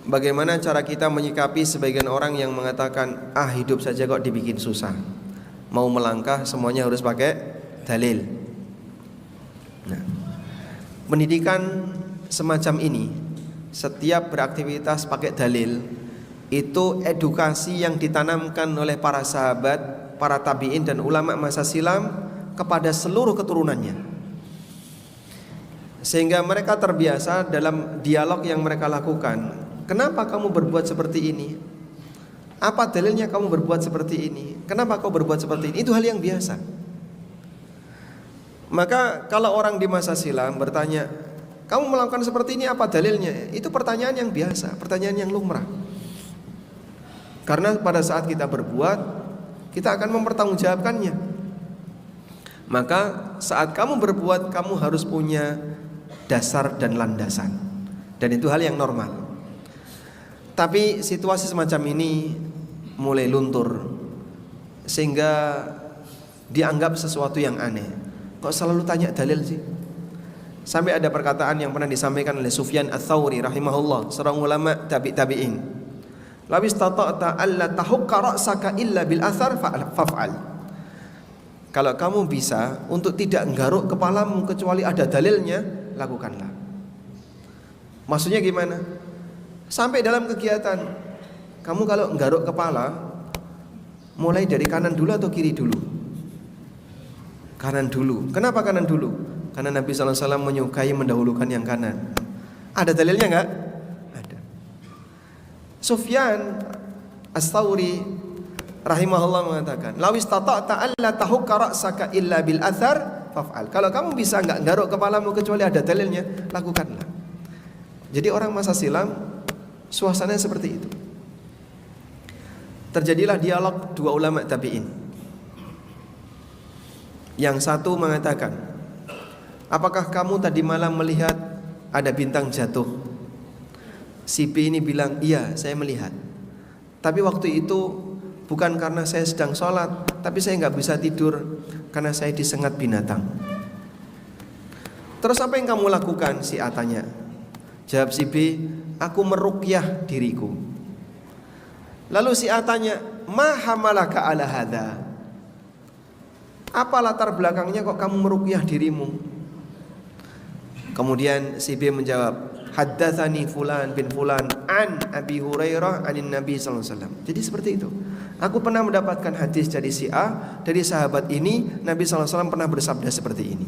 Bagaimana cara kita menyikapi sebagian orang yang mengatakan hidup saja kok dibikin susah, mau melangkah semuanya harus pakai dalil. Nah, pendidikan semacam ini, setiap beraktivitas pakai dalil, itu edukasi yang ditanamkan oleh para sahabat, para tabi'in dan ulama masa silam kepada seluruh keturunannya, sehingga mereka terbiasa dalam dialog yang mereka lakukan. Kenapa kamu berbuat seperti ini? Apa dalilnya kamu berbuat seperti ini? Kenapa kau berbuat seperti ini? Itu hal yang biasa. Maka kalau orang di masa silam bertanya, kamu melakukan seperti ini, apa dalilnya? Itu pertanyaan yang biasa, pertanyaan yang lumrah. Karena pada saat kita berbuat, kita akan mempertanggungjawabkannya. Maka saat kamu berbuat, kamu harus punya dasar dan landasan, dan itu hal yang normal. Tapi situasi semacam ini mulai luntur, sehingga dianggap sesuatu yang aneh. Kok selalu tanya dalil sih? Sampai ada perkataan yang pernah disampaikan oleh Sufyan Ats-Tsauri rahimahullah, seorang ulama tabi'in. La istata'ta alla tahukka ra'saka illa bil athar fa'al. Kalau kamu bisa untuk tidak nggaruk kepalamu kecuali ada dalilnya, lakukanlah. Maksudnya gimana? Sampai dalam kegiatan, kamu kalau nggaruk kepala, mulai dari kanan dulu atau kiri dulu? Kanan dulu. Kenapa kanan dulu? Karena Nabi SAW menyukai mendahulukan yang kanan. Ada dalilnya enggak? Ada. Sufyan Ats-Tsauri rahimahullah mengatakan, "Law istata'ta alla tahukka ra'saka illa bil athar faf'al." Kalau kamu bisa enggak nggaruk kepalamu kecuali ada dalilnya, lakukanlah. Jadi orang masa silam suasananya seperti itu. Terjadilah dialog dua ulama tabi'in. Yang satu mengatakan, apakah kamu tadi malam melihat ada bintang jatuh? Si B ini bilang, iya saya melihat. Tapi waktu itu bukan karena saya sedang sholat, tapi saya gak bisa tidur karena saya disengat binatang. Terus apa yang kamu lakukan? Si A tanya. Jawab si B, aku meruqyah diriku. Lalu si A tanya, ma hamalaka ala hadha? Apa latar belakangnya kok kamu meruqyah dirimu? Kemudian si B menjawab, haddatsani fulan bin fulan an Abi Hurairah anin Nabi sallallahu alaihi wasallam. Jadi seperti itu. Aku pernah mendapatkan hadis dari si A, dari sahabat ini, Nabi sallallahu alaihi wasallam pernah bersabda seperti ini.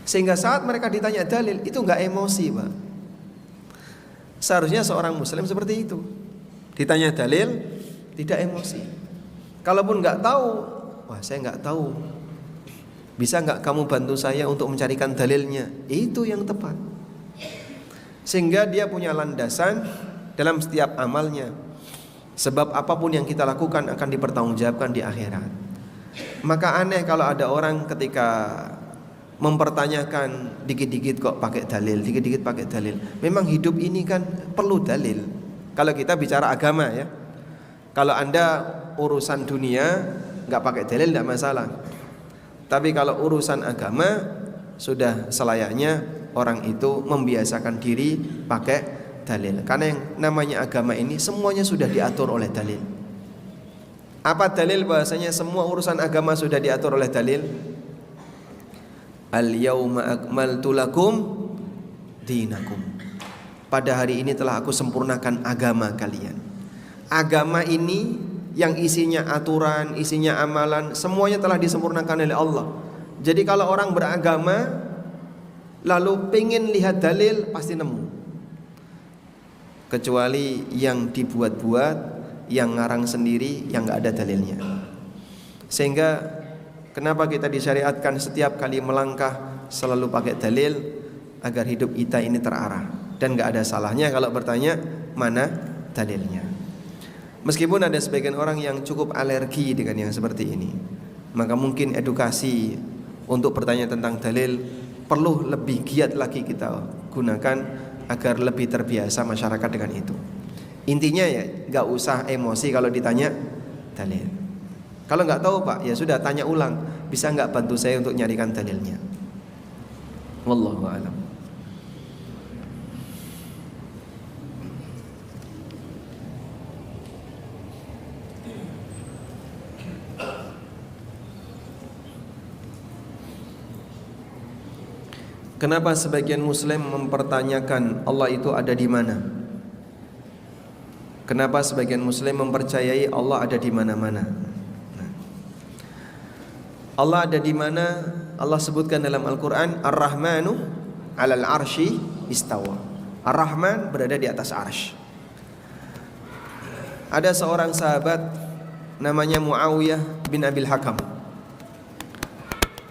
Sehingga saat mereka ditanya dalil, itu enggak emosi, Pak. Seharusnya seorang muslim seperti itu. Ditanya dalil, tidak emosi. Kalaupun enggak tahu, wah saya enggak tahu, bisa enggak kamu bantu saya untuk mencarikan dalilnya? Itu yang tepat. Sehingga dia punya landasan dalam setiap amalnya. Sebab apapun yang kita lakukan akan dipertanggungjawabkan di akhirat. Maka aneh kalau ada orang ketika mempertanyakan dikit-dikit kok pakai dalil, dikit-dikit pakai dalil. Memang hidup ini kan perlu dalil. Kalau kita bicara agama ya. Kalau Anda urusan dunia nggak pakai dalil tidak masalah. Tapi kalau urusan agama sudah selayaknya orang itu membiasakan diri pakai dalil. Karena yang namanya agama ini semuanya sudah diatur oleh dalil. Apa dalil bahasanya semua urusan agama sudah diatur oleh dalil? Al-yauma akmaltu lakum dinakum. Pada hari ini telah aku sempurnakan agama kalian. Agama ini yang isinya aturan, isinya amalan, semuanya telah disempurnakan oleh Allah. Jadi kalau orang beragama lalu pengen lihat dalil pasti nemu. Kecuali yang dibuat-buat, yang ngarang sendiri, yang nggak ada dalilnya. Sehingga kenapa kita disyariatkan setiap kali melangkah selalu pakai dalil, agar hidup kita ini terarah. Dan nggak ada salahnya kalau bertanya mana dalilnya. Meskipun ada sebagian orang yang cukup alergi dengan yang seperti ini, maka mungkin edukasi untuk bertanya tentang dalil perlu lebih giat lagi kita gunakan agar lebih terbiasa masyarakat dengan itu. Intinya ya nggak usah emosi kalau ditanya dalil. Kalau nggak tahu Pak, ya sudah tanya ulang. Bisa nggak bantu saya untuk nyarikan dalilnya? Wallahu a'lam. Kenapa sebagian Muslim mempertanyakan Allah itu ada di mana? Kenapa sebagian Muslim mempercayai Allah ada di mana-mana? Allah ada di mana? Allah sebutkan dalam Al-Quran, Ar-Rahmanu 'alal arsy istawa. Ar-Rahman berada di atas arsy. Ada seorang sahabat namanya Muawiyah bin Abil Hakam.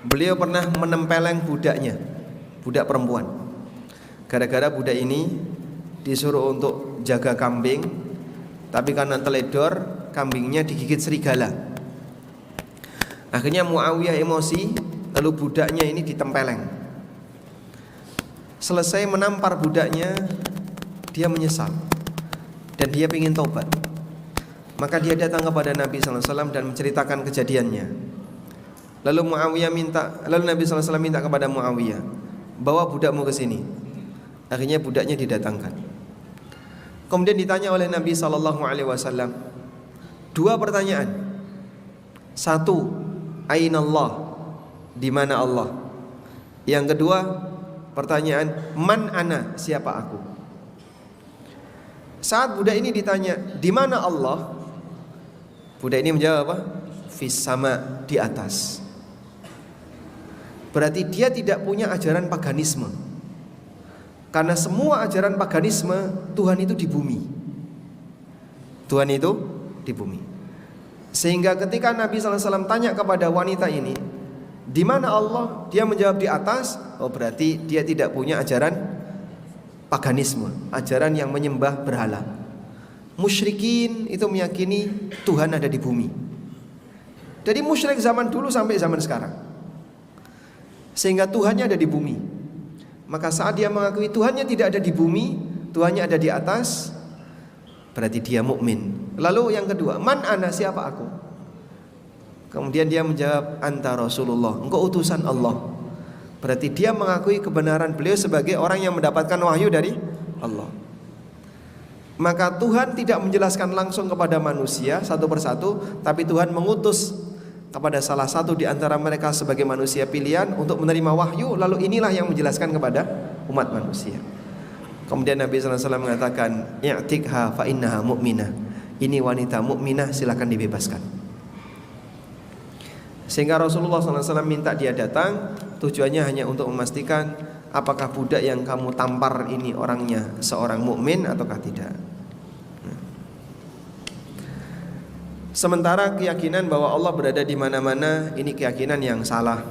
Beliau pernah menempeleng budaknya, budak perempuan. Gara-gara budak ini disuruh untuk jaga kambing, tapi karena teledor, kambingnya digigit serigala. Akhirnya Muawiyah emosi, lalu budaknya ini ditempeleng. Selesai menampar budaknya, dia menyesal dan dia ingin taubat. Maka dia datang kepada Nabi SAW dan menceritakan kejadiannya. Lalu Nabi SAW minta kepada Muawiyah, bawa budakmu ke sini. Akhirnya budaknya didatangkan. Kemudian ditanya oleh Nabi SAW 2 pertanyaan. 1, Aina Allah, di mana Allah? Yang kedua, pertanyaan, man ana, siapa aku? Saat budak ini ditanya, di mana Allah? Budak ini menjawab apa? Fis sama, di atas. Berarti dia tidak punya ajaran paganisme. Karena semua ajaran paganisme, Tuhan itu di bumi. Tuhan itu di bumi. Sehingga ketika Nabi SAW tanya kepada wanita ini, di mana Allah? Dia menjawab di atas. Oh, berarti dia tidak punya ajaran paganisme, ajaran yang menyembah berhala. Musyrikin itu meyakini Tuhan ada di bumi. Dari musyrik zaman dulu sampai zaman sekarang. Sehingga Tuhannya ada di bumi. Maka saat dia mengakui Tuhannya tidak ada di bumi, Tuhannya ada di atas, berarti dia mukmin. Lalu yang kedua, man ana, siapa aku? Kemudian dia menjawab, anta Rasulullah, engkau utusan Allah. Berarti dia mengakui kebenaran beliau sebagai orang yang mendapatkan wahyu dari Allah. Maka Tuhan tidak menjelaskan langsung kepada manusia satu persatu, tapi Tuhan mengutus kepada salah satu di antara mereka sebagai manusia pilihan untuk menerima wahyu. Lalu inilah yang menjelaskan kepada umat manusia. Kemudian Nabi SAW mengatakan, i'tikha fa innaha mu'minah. Ini wanita mukminah, silakan dibebaskan. Sehingga Rasulullah SAW minta dia datang, tujuannya hanya untuk memastikan apakah budak yang kamu tampar ini orangnya seorang mukmin ataukah tidak. Sementara keyakinan bahwa Allah berada di mana-mana, ini keyakinan yang salah.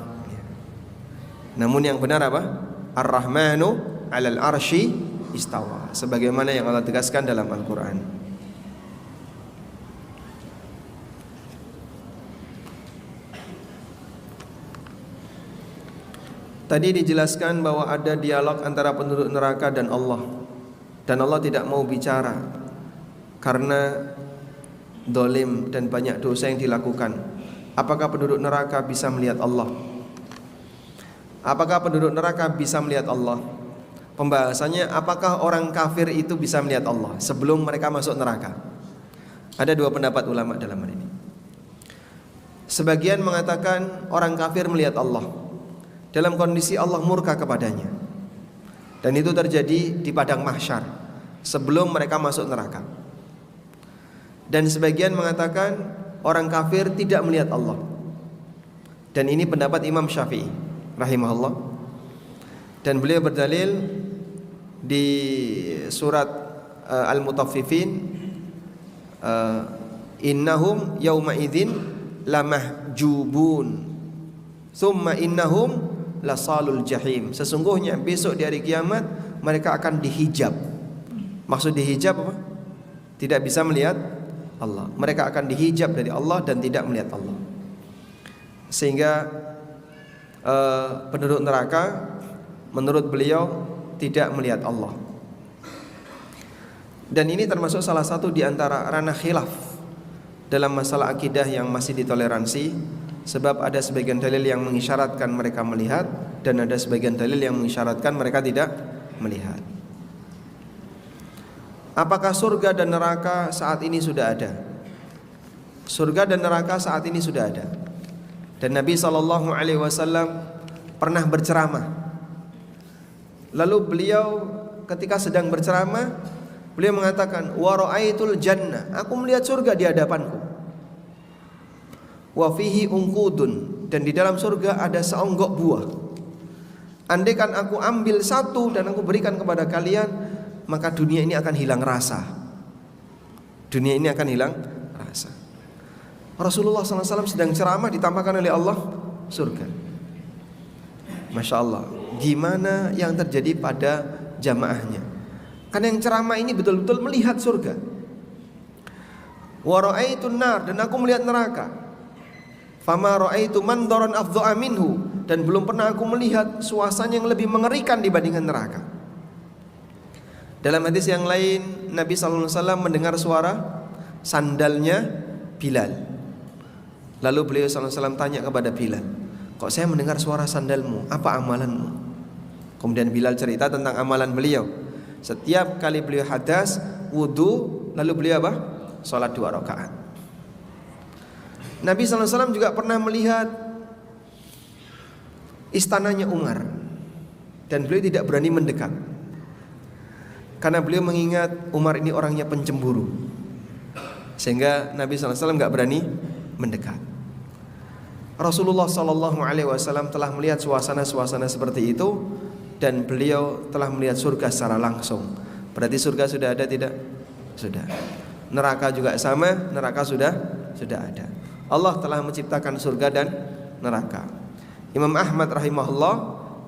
Namun yang benar apa? Ar-Rahmanu 'alal arsy istawa, sebagaimana yang Allah tegaskan dalam Al-Quran. Tadi dijelaskan bahwa ada dialog antara penduduk neraka dan Allah, dan Allah tidak mau bicara karena dolim dan banyak dosa yang dilakukan. Apakah penduduk neraka bisa melihat Allah? Apakah penduduk neraka bisa melihat Allah? Pembahasannya, apakah orang kafir itu bisa melihat Allah sebelum mereka masuk neraka? Ada 2 pendapat ulama dalam hal ini. Sebagian mengatakan orang kafir melihat Allah dalam kondisi Allah murka kepadanya, dan itu terjadi di padang mahsyar sebelum mereka masuk neraka. Dan sebagian mengatakan orang kafir tidak melihat Allah, dan ini pendapat Imam Syafi'i rahimahullah. Dan beliau berdalil di surat Al-Mutaffifin, innahum yauma idzin lamahjubun thumma innahum lasalul jahim. Sesungguhnya besok di hari kiamat mereka akan dihijab. Maksud dihijab apa? Tidak bisa melihat Allah. Mereka akan dihijab dari Allah dan tidak melihat Allah. Sehingga penduduk neraka menurut beliau tidak melihat Allah. Dan ini termasuk salah satu di antara ranah khilaf dalam masalah akidah yang masih ditoleransi, sebab ada sebagian dalil yang mengisyaratkan mereka melihat dan ada sebagian dalil yang mengisyaratkan mereka tidak melihat. Apakah surga dan neraka saat ini sudah ada? Surga dan neraka saat ini sudah ada. Dan Nabi SAW pernah berceramah. Lalu beliau ketika sedang berceramah, beliau mengatakan, wa ra'aitul jannah, aku melihat surga di hadapanku. Wa fihi ungkudun, dan di dalam surga ada seonggok buah. Andaikan aku ambil satu dan aku berikan kepada kalian, maka dunia ini akan hilang rasa. Dunia ini akan hilang rasa. Rasulullah SAW sedang ceramah, ditambahkan oleh Allah surga. Masya Allah, gimana yang terjadi pada jamaahnya? Karena yang ceramah ini betul-betul melihat surga. Wa ra'aitun nar, dan aku melihat neraka. Fama ra'aitu mandaran afdha'a minhu, dan belum pernah aku melihat suasana yang lebih mengerikan dibandingkan neraka. Dalam hadis yang lain, Nabi SAW mendengar suara sandalnya Bilal. Lalu beliau SAW tanya kepada Bilal, kok saya mendengar suara sandalmu, apa amalanmu? Kemudian Bilal cerita tentang amalan beliau. Setiap kali beliau hadas, wudu, lalu beliau apa? Salat 2 rakaat. Nabi SAW juga pernah melihat istananya Umar, dan beliau tidak berani mendekat karena beliau mengingat Umar ini orangnya pencemburu, sehingga Nabi SAW gak berani mendekat. Rasulullah SAW telah melihat suasana-suasana seperti itu, dan beliau telah melihat surga secara langsung. Berarti surga sudah ada tidak? Sudah. Neraka juga sama, neraka sudah ada. Allah telah menciptakan surga dan neraka. Imam Ahmad rahimahullah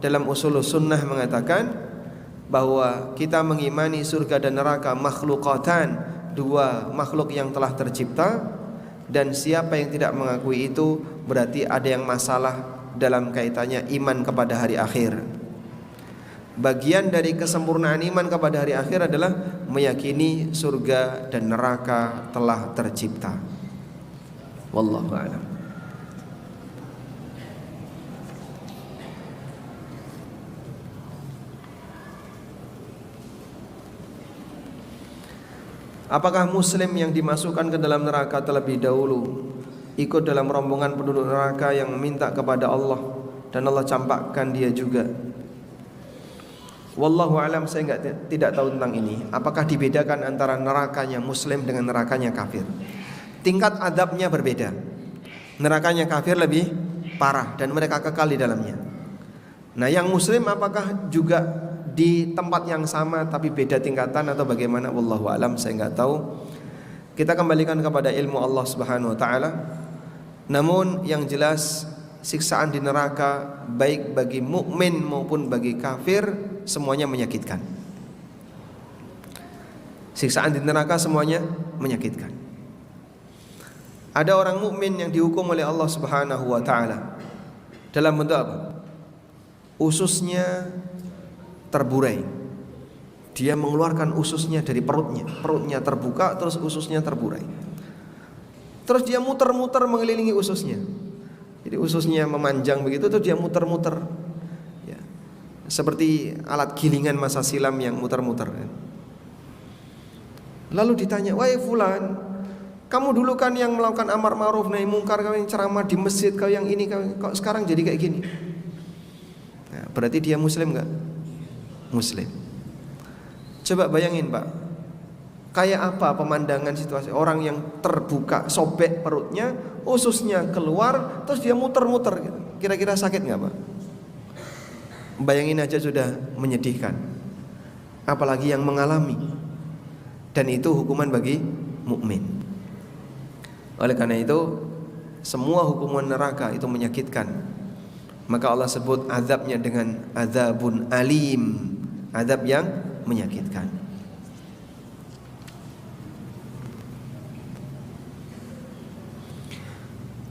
dalam Ushulus Sunnah mengatakan bahwa kita mengimani surga dan neraka makhlukatan, 2 makhluk yang telah tercipta, dan siapa yang tidak mengakui itu berarti ada yang masalah dalam kaitannya iman kepada hari akhir. Bagian dari kesempurnaan iman kepada hari akhir adalah meyakini surga dan neraka telah tercipta. Wallahu a'lam. Apakah muslim yang dimasukkan ke dalam neraka terlebih dahulu ikut dalam rombongan penduduk neraka yang meminta kepada Allah dan Allah campakkan dia juga? Wallahu alam, saya tidak tahu tentang ini. Apakah dibedakan antara nerakanya muslim dengan nerakanya kafir? Tingkat adabnya berbeda. Nerakanya kafir lebih parah dan mereka kekal di dalamnya. Nah, yang muslim apakah juga di tempat yang sama tapi beda tingkatan atau bagaimana? Wallahu alam, saya nggak tahu. Kita kembalikan kepada ilmu Allah Subhanahu wa taala. Namun yang jelas siksaan di neraka baik bagi mukmin maupun bagi kafir semuanya menyakitkan. Siksaan di neraka semuanya menyakitkan. Ada orang mukmin yang dihukum oleh Allah Subhanahu wa taala dalam bentuk apa? Ususnya terburai. Dia mengeluarkan ususnya dari perutnya. Perutnya terbuka terus ususnya terburai. Terus dia muter-muter mengelilingi ususnya. Jadi ususnya memanjang begitu, terus dia muter-muter ya, seperti alat gilingan masa silam yang muter-muter. Lalu ditanya, wahai fulan, kamu dulu kan yang melakukan amar ma'ruf nahi mungkar, kau yang ceramah di masjid, kau yang ini, kok sekarang jadi kayak gini? Nah, berarti dia muslim gak? Muslim. Coba bayangin Pak, kayak apa pemandangan situasi orang yang terbuka, sobek perutnya, ususnya keluar, terus dia muter-muter gitu. Kira-kira sakit gak Pak? Bayangin aja sudah menyedihkan, apalagi yang mengalami. Dan itu hukuman bagi mukmin. Oleh karena itu, semua hukuman neraka itu menyakitkan. Maka Allah sebut azabnya dengan azabun alim, azab yang menyakitkan.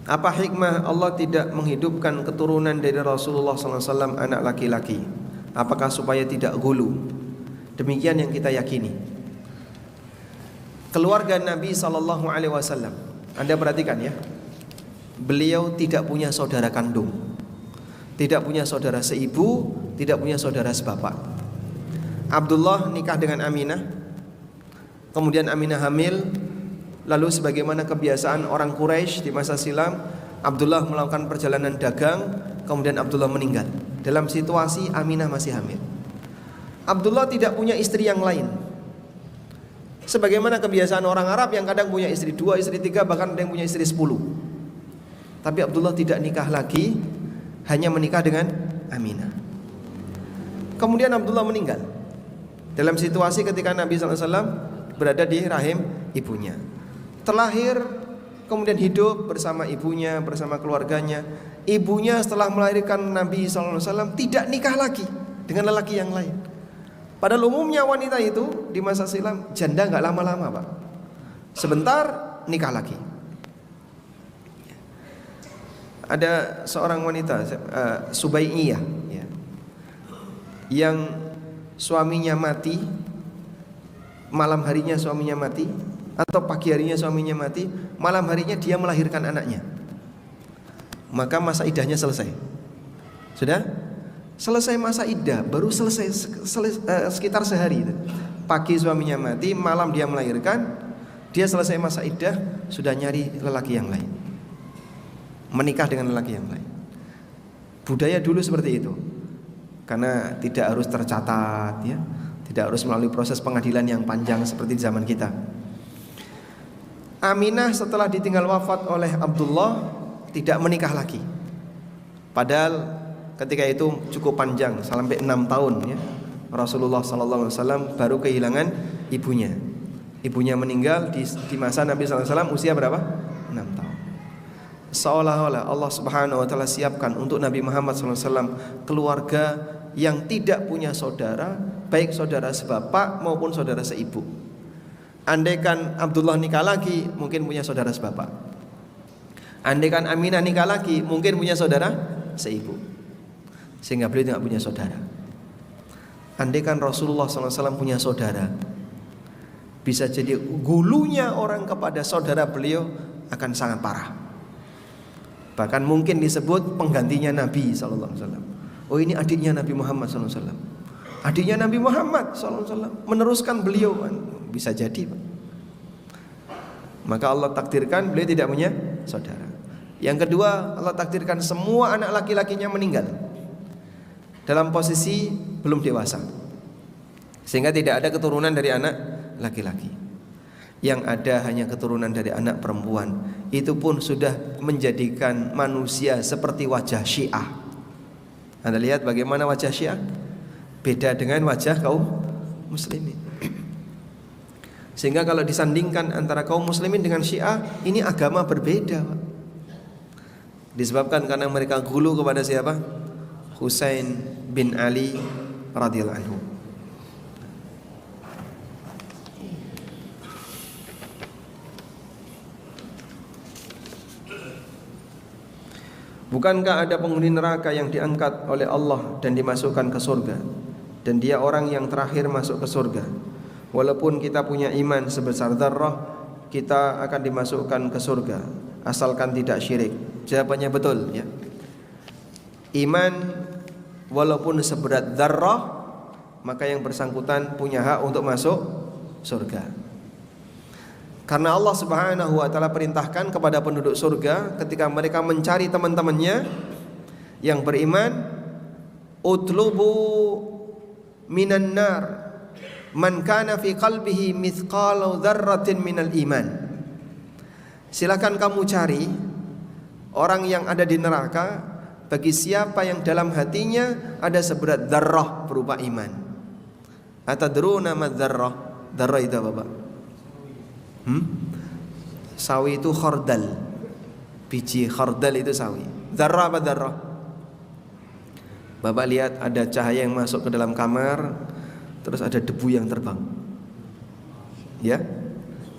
Apa hikmah Allah tidak menghidupkan keturunan dari Rasulullah SAW anak laki-laki? Apakah supaya tidak gulu? Demikian yang kita yakini. Keluarga Nabi SAW, Anda perhatikan ya, beliau tidak punya saudara kandung, tidak punya saudara seibu, tidak punya saudara sebapak. Abdullah nikah dengan Aminah, kemudian Aminah hamil. Lalu sebagaimana kebiasaan orang Quraisy di masa silam, Abdullah melakukan perjalanan dagang, kemudian Abdullah meninggal dalam situasi Aminah masih hamil. Abdullah tidak punya istri yang lain, sebagaimana kebiasaan orang Arab yang kadang punya istri 2, istri 3, bahkan ada yang punya istri 10. Tapi Abdullah tidak nikah lagi, hanya menikah dengan Aminah. Kemudian Abdullah meninggal dalam situasi ketika Nabi SAW berada di rahim ibunya. Terlahir, kemudian hidup bersama ibunya, bersama keluarganya. Ibunya setelah melahirkan Nabi SAW tidak nikah lagi dengan lelaki yang lain. Padahal umumnya wanita itu di masa silam janda gak lama-lama, Pak. Sebentar nikah lagi. Ada seorang wanita, Subaiyah ya, yang suaminya mati, malam harinya suaminya mati, atau pagi harinya suaminya mati, malam harinya dia melahirkan anaknya. Maka masa iddahnya selesai. Sudah selesai masa iddah, baru selesai sekitar sehari itu. Pagi suaminya mati, malam dia melahirkan, dia selesai masa iddah, sudah nyari lelaki yang lain, menikah dengan lelaki yang lain. Budaya dulu seperti itu, karena tidak harus tercatat ya, tidak harus melalui proses pengadilan yang panjang seperti di zaman kita. Aminah setelah ditinggal wafat oleh Abdullah tidak menikah lagi. Padahal ketika itu cukup panjang, sampai 6 tahun ya. Rasulullah SAW baru kehilangan ibunya. Ibunya meninggal di masa Nabi SAW usia berapa? 6 tahun. Seolah-olah Allah Subhanahu wa taala siapkan untuk Nabi Muhammad SAW keluarga yang tidak punya saudara, baik saudara sebapak maupun saudara seibu. Andaikan Abdullah nikah lagi, mungkin punya saudara sebapak. Andaikan Aminah nikah lagi, mungkin punya saudara seibu. Sehingga beliau tidak punya saudara. Andaikan Rasulullah SAW punya saudara, bisa jadi gulunya orang kepada saudara beliau akan sangat parah. Bahkan mungkin disebut penggantinya Nabi SAW. Oh, ini adiknya Nabi Muhammad SAW. Adiknya Nabi Muhammad SAW meneruskan beliau. Bisa jadi, Pak. Maka Allah takdirkan beliau tidak punya saudara. Yang kedua, Allah takdirkan semua anak laki-lakinya meninggal dalam posisi belum dewasa, sehingga tidak ada keturunan dari anak laki-laki. Yang ada hanya keturunan dari anak perempuan. Itu pun sudah menjadikan manusia seperti wajah Syiah. Anda lihat bagaimana wajah Syiah beda dengan wajah kaum muslimin. Sehingga kalau disandingkan antara kaum muslimin dengan Syiah, ini agama berbeda, Pak. Disebabkan karena mereka gulu kepada siapa? Husain bin Ali radhiyallahu anhu. Bukankah ada penghuni neraka yang diangkat oleh Allah dan dimasukkan ke surga, dan dia orang yang terakhir masuk ke surga? Walaupun kita punya iman sebesar dzarrah, kita akan dimasukkan ke surga asalkan tidak syirik. Jawabannya betul ya. Iman walaupun seberat dzarrah, maka yang bersangkutan punya hak untuk masuk surga. Karena Allah Subhanahu wa taala perintahkan kepada penduduk surga ketika mereka mencari teman-temannya yang beriman, utlubu minan nar man kana fi qalbihi mithqalu dzarratin minal iman. Silakan kamu cari orang yang ada di neraka bagi siapa yang dalam hatinya ada seberat dzarrah berupa iman. Atadruna ma dzarrah? Dzarrah itu apa, Pak? Sawi itu khardal. Biji khardal itu sawi. Dzarrah apa dzarrah? Bapak lihat ada cahaya yang masuk ke dalam kamar, terus ada debu yang terbang. Ya,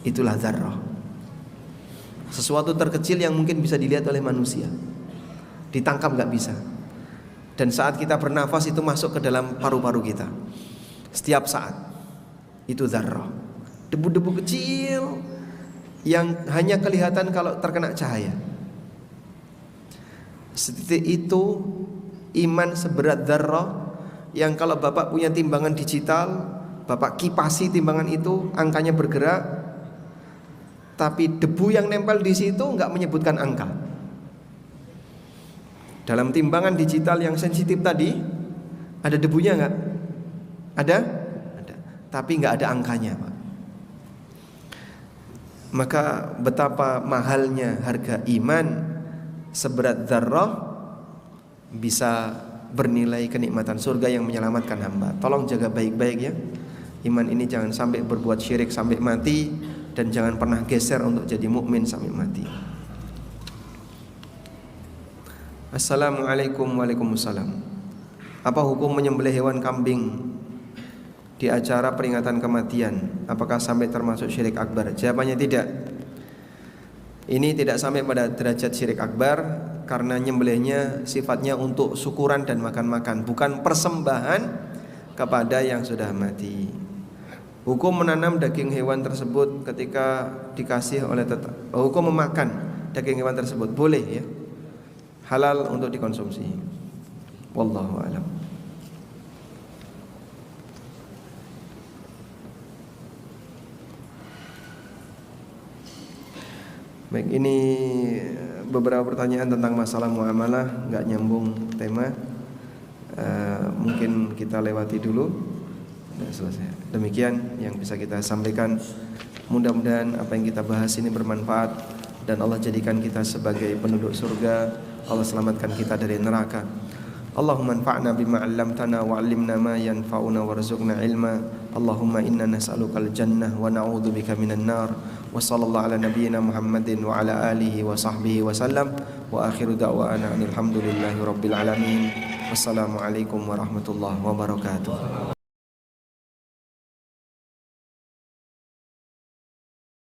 itulah dzarrah. Sesuatu terkecil yang mungkin bisa dilihat oleh manusia, ditangkap nggak bisa. Dan saat kita bernafas itu masuk ke dalam paru-paru kita. Setiap saat itu dzarrah. Debu-debu kecil yang hanya kelihatan kalau terkena cahaya. Setitik itu iman seberat dzarrah yang kalau Bapak punya timbangan digital, Bapak kipasi timbangan itu, angkanya bergerak, tapi debu yang nempel di situ nggak menyebutkan angka. Dalam timbangan digital yang sensitif tadi, ada debunya nggak? Ada? Ada. Tapi nggak ada angkanya, Pak. Maka betapa mahalnya harga iman seberat dzarrah bisa bernilai kenikmatan surga yang menyelamatkan hamba. Tolong jaga baik-baik ya. Iman ini jangan sampai berbuat syirik sampai mati, dan jangan pernah geser untuk jadi mukmin sampai mati. Assalamualaikum. Waalaikumsalam. Apa hukum menyembelih hewan kambing di acara peringatan kematian? Apakah sampai termasuk syirik akbar? Jawabannya tidak. Ini tidak sampai pada derajat syirik akbar, karena nyembelihnya sifatnya untuk syukuran dan makan-makan, bukan persembahan kepada yang sudah mati. Hukum menanam daging hewan tersebut ketika dikasih oleh hukum memakan daging hewan tersebut boleh ya, halal untuk dikonsumsi. Wallahu a'lam. Baik, ini beberapa pertanyaan tentang masalah muamalah, nggak nyambung tema. Mungkin kita lewati dulu. Sudah selesai. Demikian yang bisa kita sampaikan. Mudah-mudahan apa yang kita bahas ini bermanfaat dan Allah jadikan kita sebagai penduduk surga. Allah selamatkan kita dari neraka. Allahumma anfa'na bima 'allamtana wa 'allimna ma yanfa'una warzuqna ilma. Allahumma inna nas'alukal jannah wa na'udzubika minan nar. Wa sallallahu ala nabiyyina Muhammadin wa ala alihi wa sahbihi wa sallam. Wa akhiru da'wana alhamdulillahi rabbil alamin. Wassalamualaikum warahmatullahi wabarakatuh.